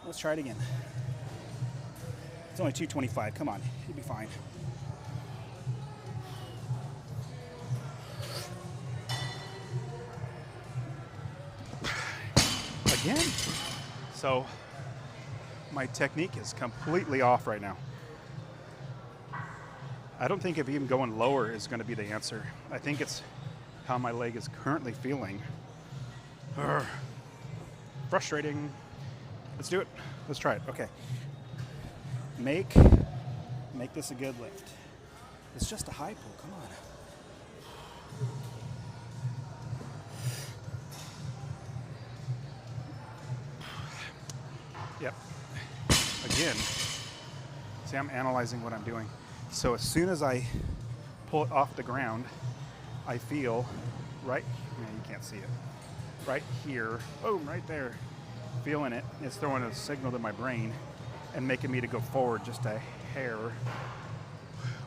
Let's try it again. It's only 225, come on, you'll be fine. Again. So my technique is completely off right now. I don't think if even going lower is going to be the answer. I think it's how my leg is currently feeling. Frustrating. Let's do it. Let's try it. Okay. Make this a good lift. It's just a high pull. Come on. Yep. Again, see, I'm analyzing what I'm doing. So as soon as I pull it off the ground, I feel right, you can't see it, right here, boom, right there, feeling it. It's throwing a signal to my brain and making me to go forward just a hair,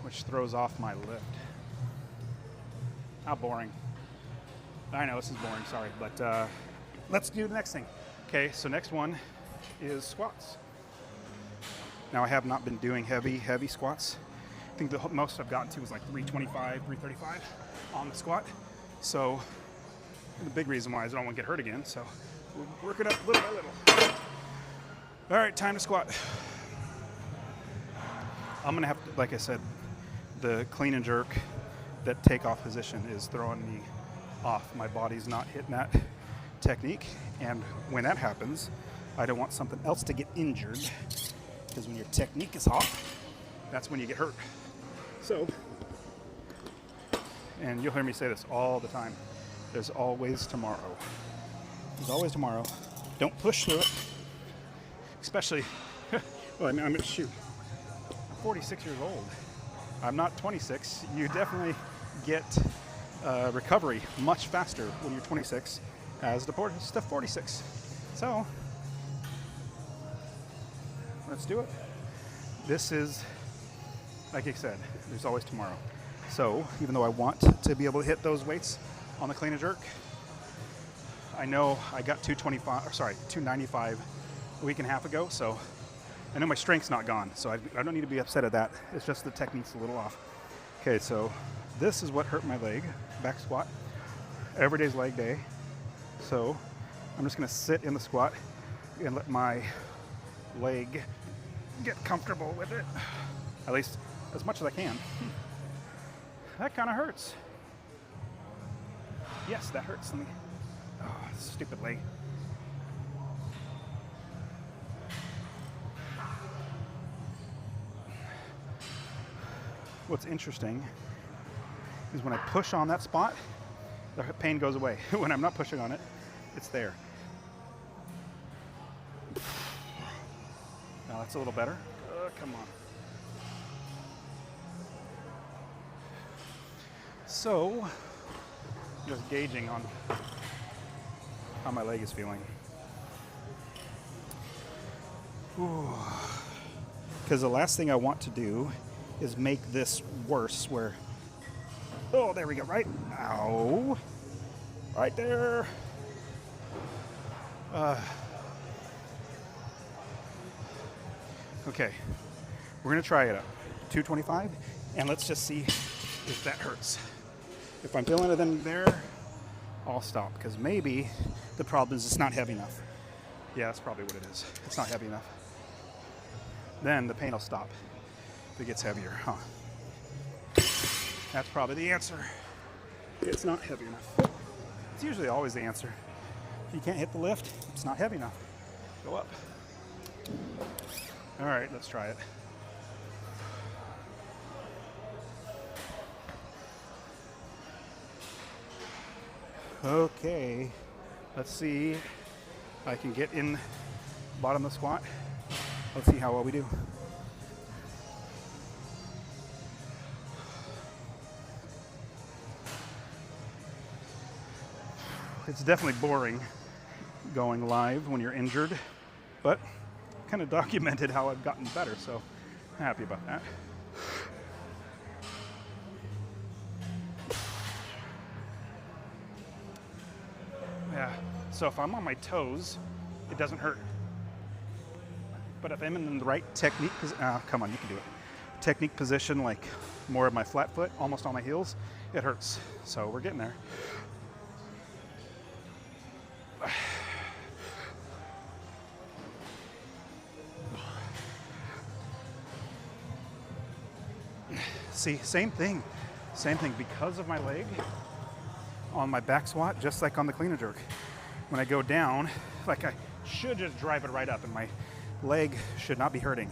which throws off my lift. How boring. I know this is boring, sorry, but let's do the next thing. Okay, so next one is squats. Now I have not been doing heavy squats. I think the most I've gotten to was like 325, 335 on the squat. So the big reason why is I don't want to get hurt again. So we'll work it up little by little. All right, time to squat. I'm gonna have to, like I said, the clean and jerk, that takeoff position is throwing me off. My body's not hitting that technique. And when that happens, I don't want something else to get injured because when your technique is off, that's when you get hurt. So, and you'll hear me say this all the time, there's always tomorrow. There's always tomorrow. Don't push through it, especially, well, I mean, I'm going to shoot. I'm 46 years old. I'm not 26. You definitely get recovery much faster when you're 26 as opposed to 46. So, let's do it. This is, like I said, there's always tomorrow. So, even though I want to be able to hit those weights on the clean and jerk, I know I got 295 a week and a half ago, so I know my strength's not gone, so I don't need to be upset at that. It's just the technique's a little off. Okay, so this is what hurt my leg, back squat. Every day's leg day. So I'm just gonna sit in the squat and let my leg get comfortable with it, at least as much as I can. That kind of hurts. Yes, that hurts. Let me, oh, stupid leg. What's interesting is when I push on that spot, the pain goes away. When I'm not pushing on it, it's there. Now that's a little better. Come on. So, just gauging on how my leg is feeling. Because the last thing I want to do is make this worse where, oh, there we go, right? Ow. Right there. Okay, we're gonna try it up. 225, and let's just see if that hurts. If I'm feeling it in there, I'll stop, because maybe the problem is it's not heavy enough. Yeah, that's probably what it is. It's not heavy enough. Then the pain will stop if it gets heavier, huh? That's probably the answer. It's not heavy enough. It's usually always the answer. If you can't hit the lift, it's not heavy enough. Go up. All right, let's try it. Okay, let's see if I can get in bottom of the squat. Let's see how well we do. It's definitely boring going live when you're injured, but kind of documented how I've gotten better, so I'm happy about that. Yeah, so if I'm on my toes, it doesn't hurt. But if I'm in the right technique, come on, you can do it. Technique position, like more of my flat foot, almost on my heels, it hurts. So we're getting there. See, same thing, because of my leg on my back squat, just like on the clean and jerk. When I go down, like I should just drive it right up and my leg should not be hurting.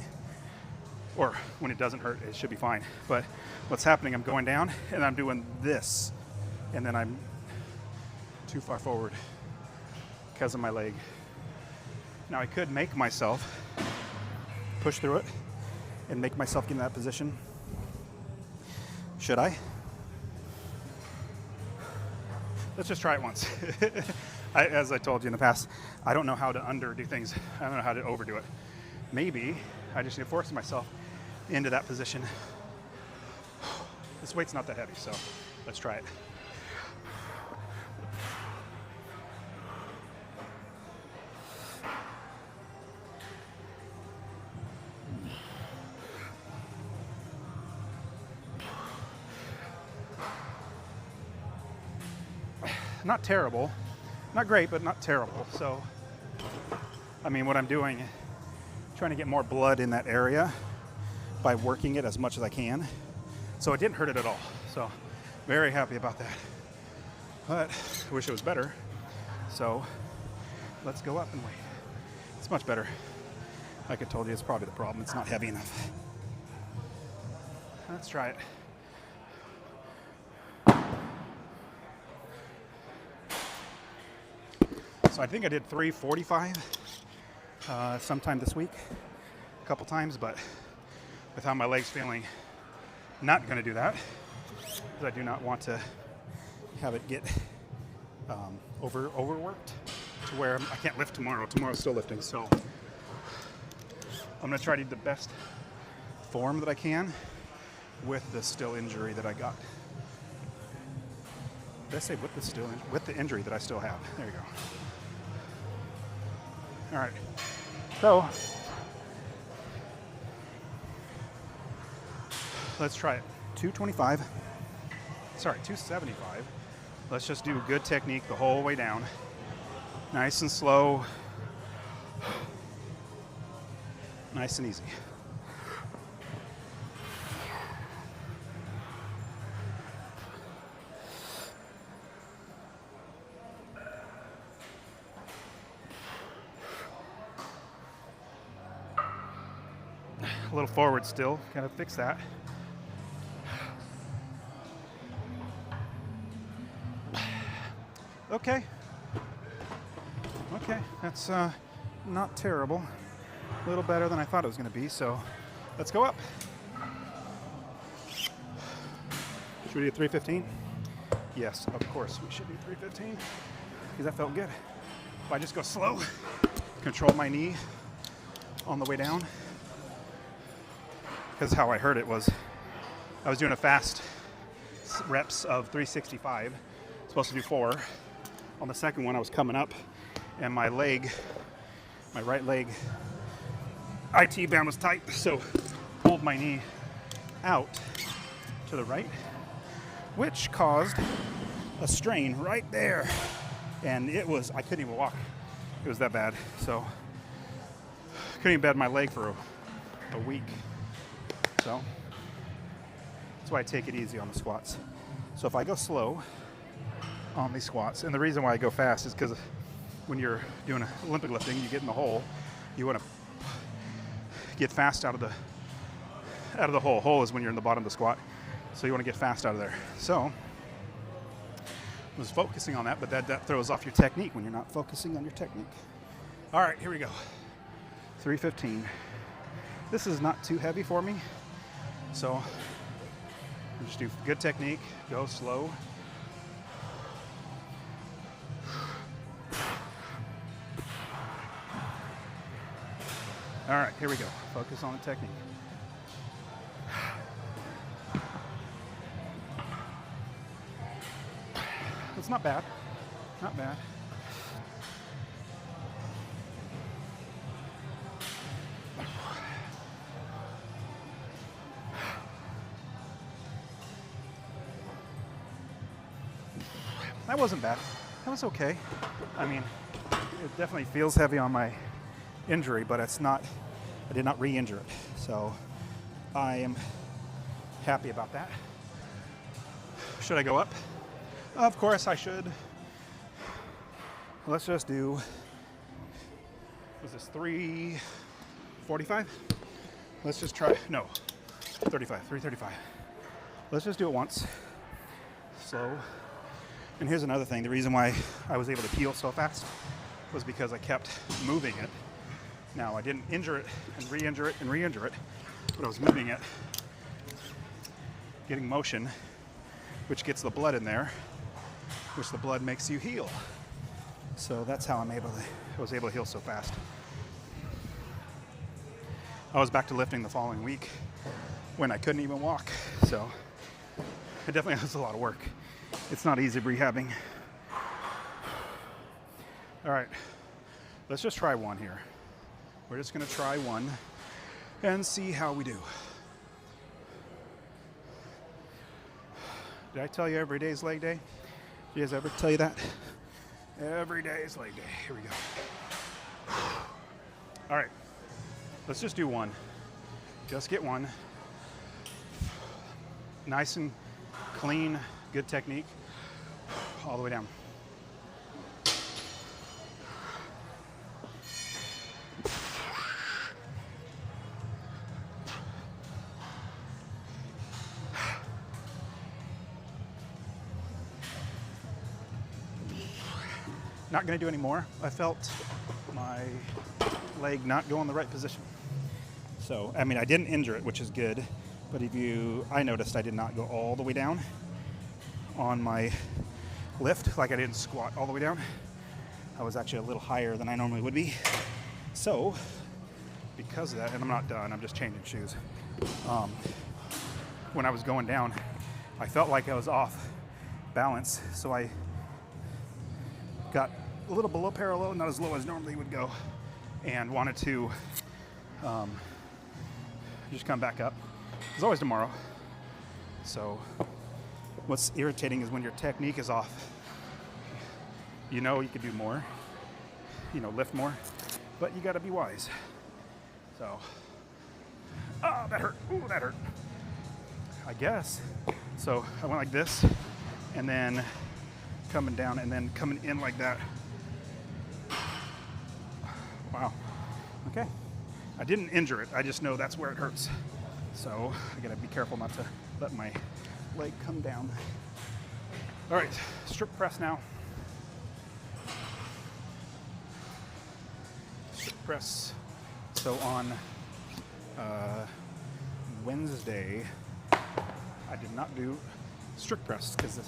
Or when it doesn't hurt, it should be fine. But what's happening, I'm going down and I'm doing this and then I'm too far forward because of my leg. Now I could make myself push through it and make myself get in that position. Should I? Let's just try it once. As I told you in the past, I don't know how to underdo things. I don't know how to overdo it. Maybe I just need to force myself into that position. This weight's not that heavy, so let's try it. Not terrible, not great, but not terrible. So, I mean, what I'm doing, trying to get more blood in that area by working it as much as I can. So it didn't hurt it at all. So, very happy about that. But I wish it was better. So, let's go up and wait. It's much better. Like I told you, it's probably the problem. It's not heavy enough. Let's try it. So I think I did 345 sometime this week, a couple times, but with how my leg's feeling, not going to do that because I do not want to have it get overworked to where I can't lift tomorrow. Tomorrow's still lifting, so I'm going to try to do the best form that I can with the still injury that I got. Did I say with the injury that I still have? There you go. All right. So let's try it. 225. Sorry, 275. Let's just do good technique the whole way down. Nice and slow. Nice and easy. A little forward still, gotta fix that. Okay. Okay, that's not terrible. A little better than I thought it was gonna be, so let's go up. Should we do 315? Yes, of course we should do 315, because that felt good. If I just go slow, control my knee on the way down, because how I heard it was I was doing a fast reps of 365, supposed to do 4. On the second one I was coming up and my right leg IT band was tight, so pulled my knee out to the right, which caused a strain right there, and I couldn't even walk. It was that bad, so couldn't even bend my leg for a week. So that's why I take it easy on the squats. So if I go slow on these squats, and the reason why I go fast is because when you're doing Olympic lifting, you get in the hole, you want to get fast out of the hole. Hole is when you're in the bottom of the squat, so you want to get fast out of there. So I was focusing on that, but that throws off your technique when you're not focusing on your technique. All right, here we go. 315. This is not too heavy for me, so just do good technique, go slow. All right, here we go. Focus on the technique. It's not bad. Not bad. That wasn't bad. That was okay. I mean, it definitely feels heavy on my injury, but I did not re-injure it. So I am happy about that. Should I go up? Of course I should. Let's just do, was this 345? Let's just try, no, 335. Let's just do it once, slow. And here's another thing, the reason why I was able to heal so fast was because I kept moving it. Now, I didn't injure it and re-injure it and re-injure it, but I was moving it, getting motion, which gets the blood in there, which the blood makes you heal. So that's how I was able to heal so fast. I was back to lifting the following week when I couldn't even walk. So it definitely was a lot of work. It's not easy rehabbing. All right, let's just try one here. We're just gonna try one and see how we do. Did I tell you every day is leg day? Did you guys ever tell you that? Every day is leg day. Here we go. All right, let's just do one. Just get one. Nice and clean, good technique, all the way down. Not going to do any more. I felt my leg not go in the right position. So, I mean, I didn't injure it, which is good. But I noticed I did not go all the way down on my lift. Like I didn't squat all the way down. I was actually a little higher than I normally would be. So, because of that, and I'm not done, I'm just changing shoes. When I was going down, I felt like I was off balance. So I got a little below parallel, not as low as normally would go, and wanted to just come back up. There's always tomorrow. So what's irritating is when your technique is off. You know you could do more, lift more, but you gotta be wise. So, oh, that hurt. Ooh, that hurt. I guess. So I went like this, and then coming down, and then coming in like that. Wow. Okay. I didn't injure it. I just know that's where it hurts. So I gotta be careful not to let my leg come down. All right, strip press now. Strip press. So on Wednesday, I did not do strict press because the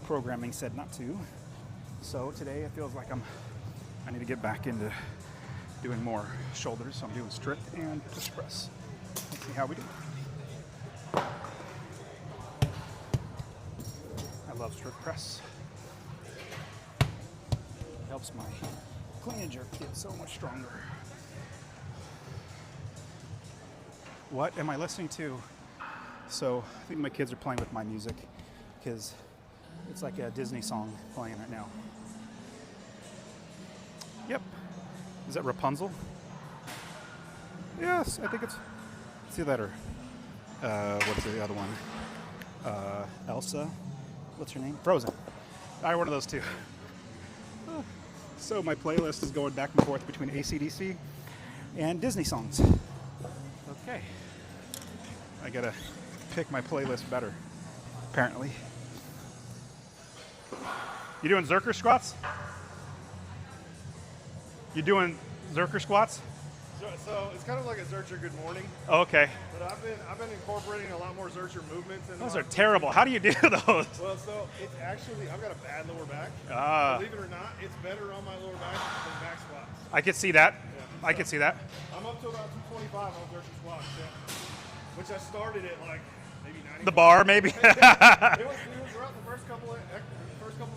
programming said not to. So today it feels like I need to get back into doing more shoulders. So I'm doing strict and push press. Let's see how we do. I love strict press. It helps my clean and jerk get so much stronger. What am I listening to? So I think my kids are playing with my music because it's like a Disney song playing right now. Yep. Is that Rapunzel? Yes, I think it's either that or what's the other one? Elsa? What's her name? Frozen. Either one of those two. So my playlist is going back and forth between AC/DC and Disney songs. Okay. I gotta pick my playlist better, apparently. You doing Zercher squats? You doing Zercher squats? So it's kind of like a Zercher good morning. Oh, okay. But I've been incorporating a lot more Zercher movements. Those are terrible. How do you do those? Well, so it's actually, I've got a bad lower back. Believe it or not, it's better on my lower back than back squats. I could see that. Yeah. I could see that. I'm up to about 225 on Zercher squats, yeah. Which I started at like maybe 90. The bar, maybe. It was throughout the first couple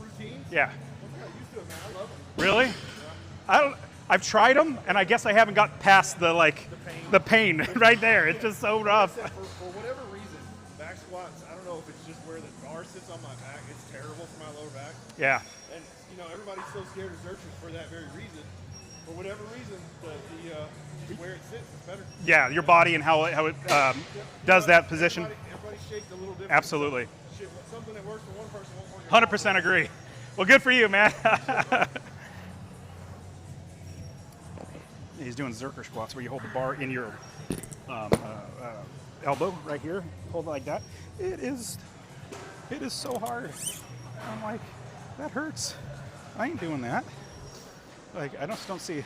routines. Yeah. Once I got used to it, man, I love it. Really? Yeah. I've tried them, and I guess I haven't got past the pain right there. It's just so rough. For whatever reason, back squats, I don't know if it's just where the bar sits on my back. It's terrible for my lower back. Yeah. And, everybody's so scared of Zerchers for that very reason. For whatever reason, where it sits is better. Yeah, your body and how it does that position. Everybody shaped a little different. Absolutely. So something that works for one person won't work for another. 100% agree. Well, good for you, man. He's doing Zercher squats where you hold the bar in your elbow right here. Hold it like that. It is so hard. I'm like, that hurts. I ain't doing that. Like, I just don't see.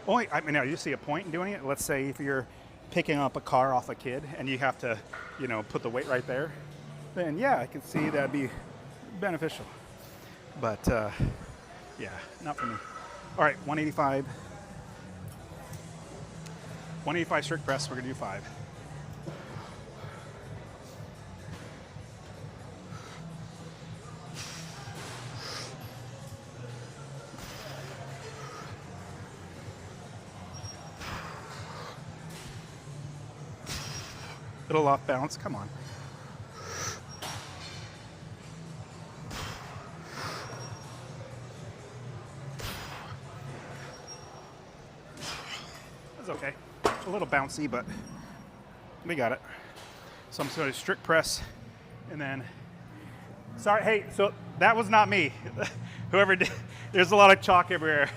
I do see a point in doing it. Let's say if you're picking up a car off a kid and you have to, put the weight right there, then yeah, I can see that'd be beneficial. But yeah, not for me. All right, 185. 185 strict press, we're gonna do 5. Little off balance, come on. That's okay. A little bouncy, but we got it. So I'm just going to strict press, and then, sorry, hey, so that was not me. Whoever did, there's a lot of chalk everywhere.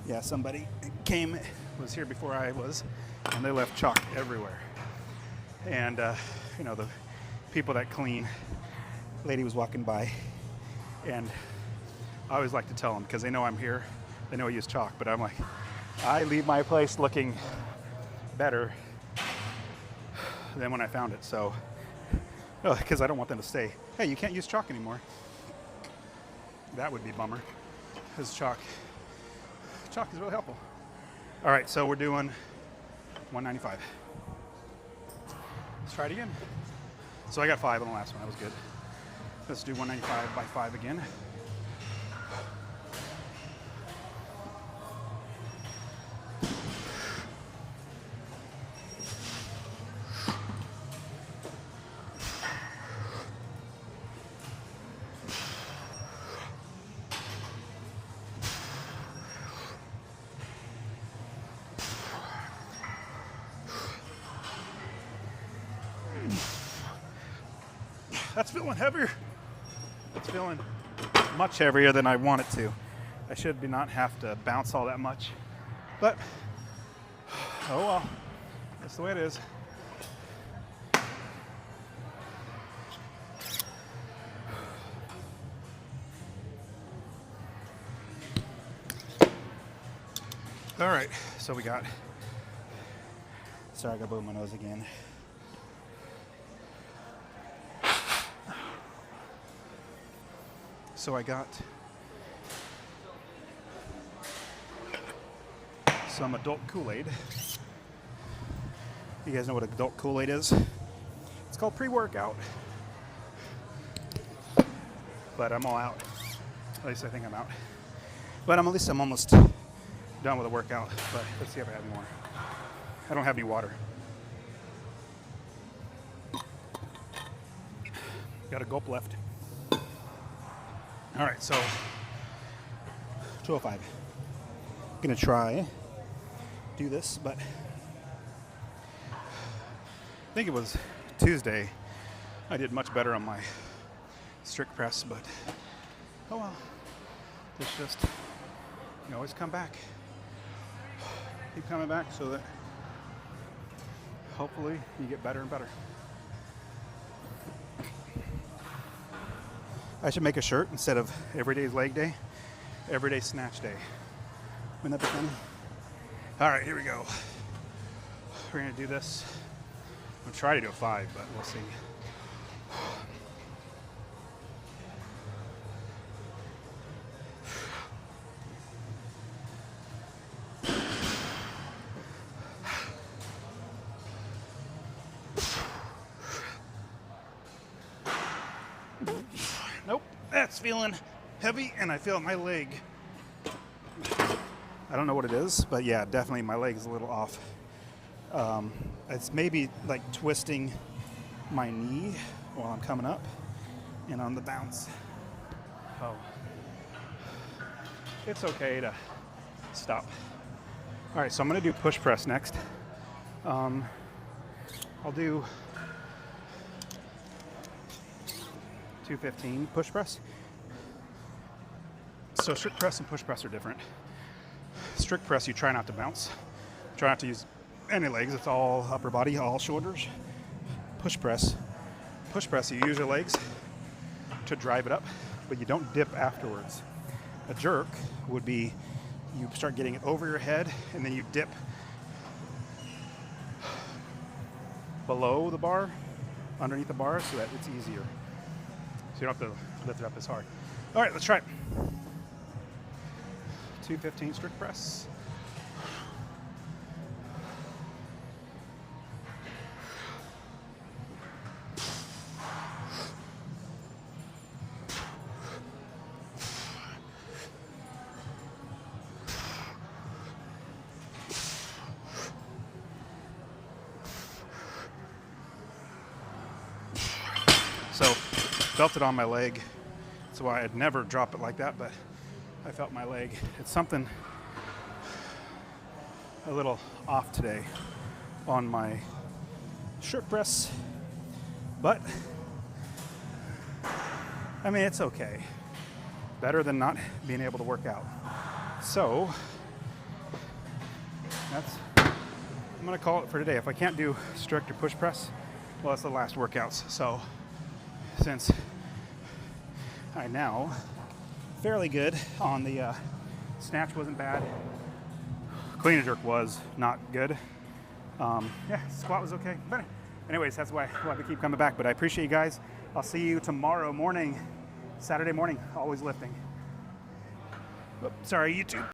Yeah, somebody was here before I was, and they left chalk everywhere. And you know, the people that clean, lady was walking by, and I always like to tell them, because they know I'm here, they know I use chalk, but I'm like, I leave my place looking better than when I found it. So, because I don't want them to say, hey, you can't use chalk anymore. That would be a bummer, because chalk is really helpful. All right, so we're doing 195. Let's try it again. So I got 5 on the last one, that was good. Let's do 195 by 5 again. That's feeling heavier. It's feeling much heavier than I want it to. I should not have to bounce all that much. But, oh well, that's the way it is. All right, so we got, sorry, I got blow my nose again. So I got some adult Kool-Aid. You guys know what adult Kool-Aid is? It's called pre-workout. But I'm all out. At least I think I'm out. But I'm almost done with the workout. But let's see if I have any more. I don't have any water. Got a gulp left. All right, so 205. I'm gonna try do this, but I think it was Tuesday. I did much better on my strict press, but oh well. It's just, you always come back. Keep coming back so that hopefully you get better and better. I should make a shirt instead of every day's leg day, every day snatch day. Wouldn't that be funny? All right, here we go. We're gonna do this. I'm gonna try to do a 5, but we'll see. Nope, that's feeling heavy, and I feel my leg. I don't know what it is, but yeah, definitely my leg is a little off. It's maybe like twisting my knee while I'm coming up and on the bounce. Oh, it's okay to stop. All right, so I'm gonna do push press next. I'll do 215 push press. So strict press and push press are different. Strict press, you try not to bounce. Try not to use any legs. It's all upper body, all shoulders. Push press, you use your legs to drive it up, but you don't dip afterwards. A jerk would be you start getting it over your head and then you dip below the bar, underneath the bar, so that it's easier. So you don't have to lift it up as hard. All right, let's try it. 215 strict press. So, felt it on my leg. That's why I'd never drop it like that, but I felt my leg. It's something a little off today on my strict press, but I mean, it's okay. Better than not being able to work out. So, I'm gonna call it for today. If I can't do strict or push press, well, it's the last workouts. So since I now fairly good on the snatch, wasn't bad. Clean and jerk was not good. Yeah, squat was okay. But anyways, that's why we keep coming back. But I appreciate you guys. I'll see you tomorrow morning, Saturday morning, always lifting. Sorry, YouTube.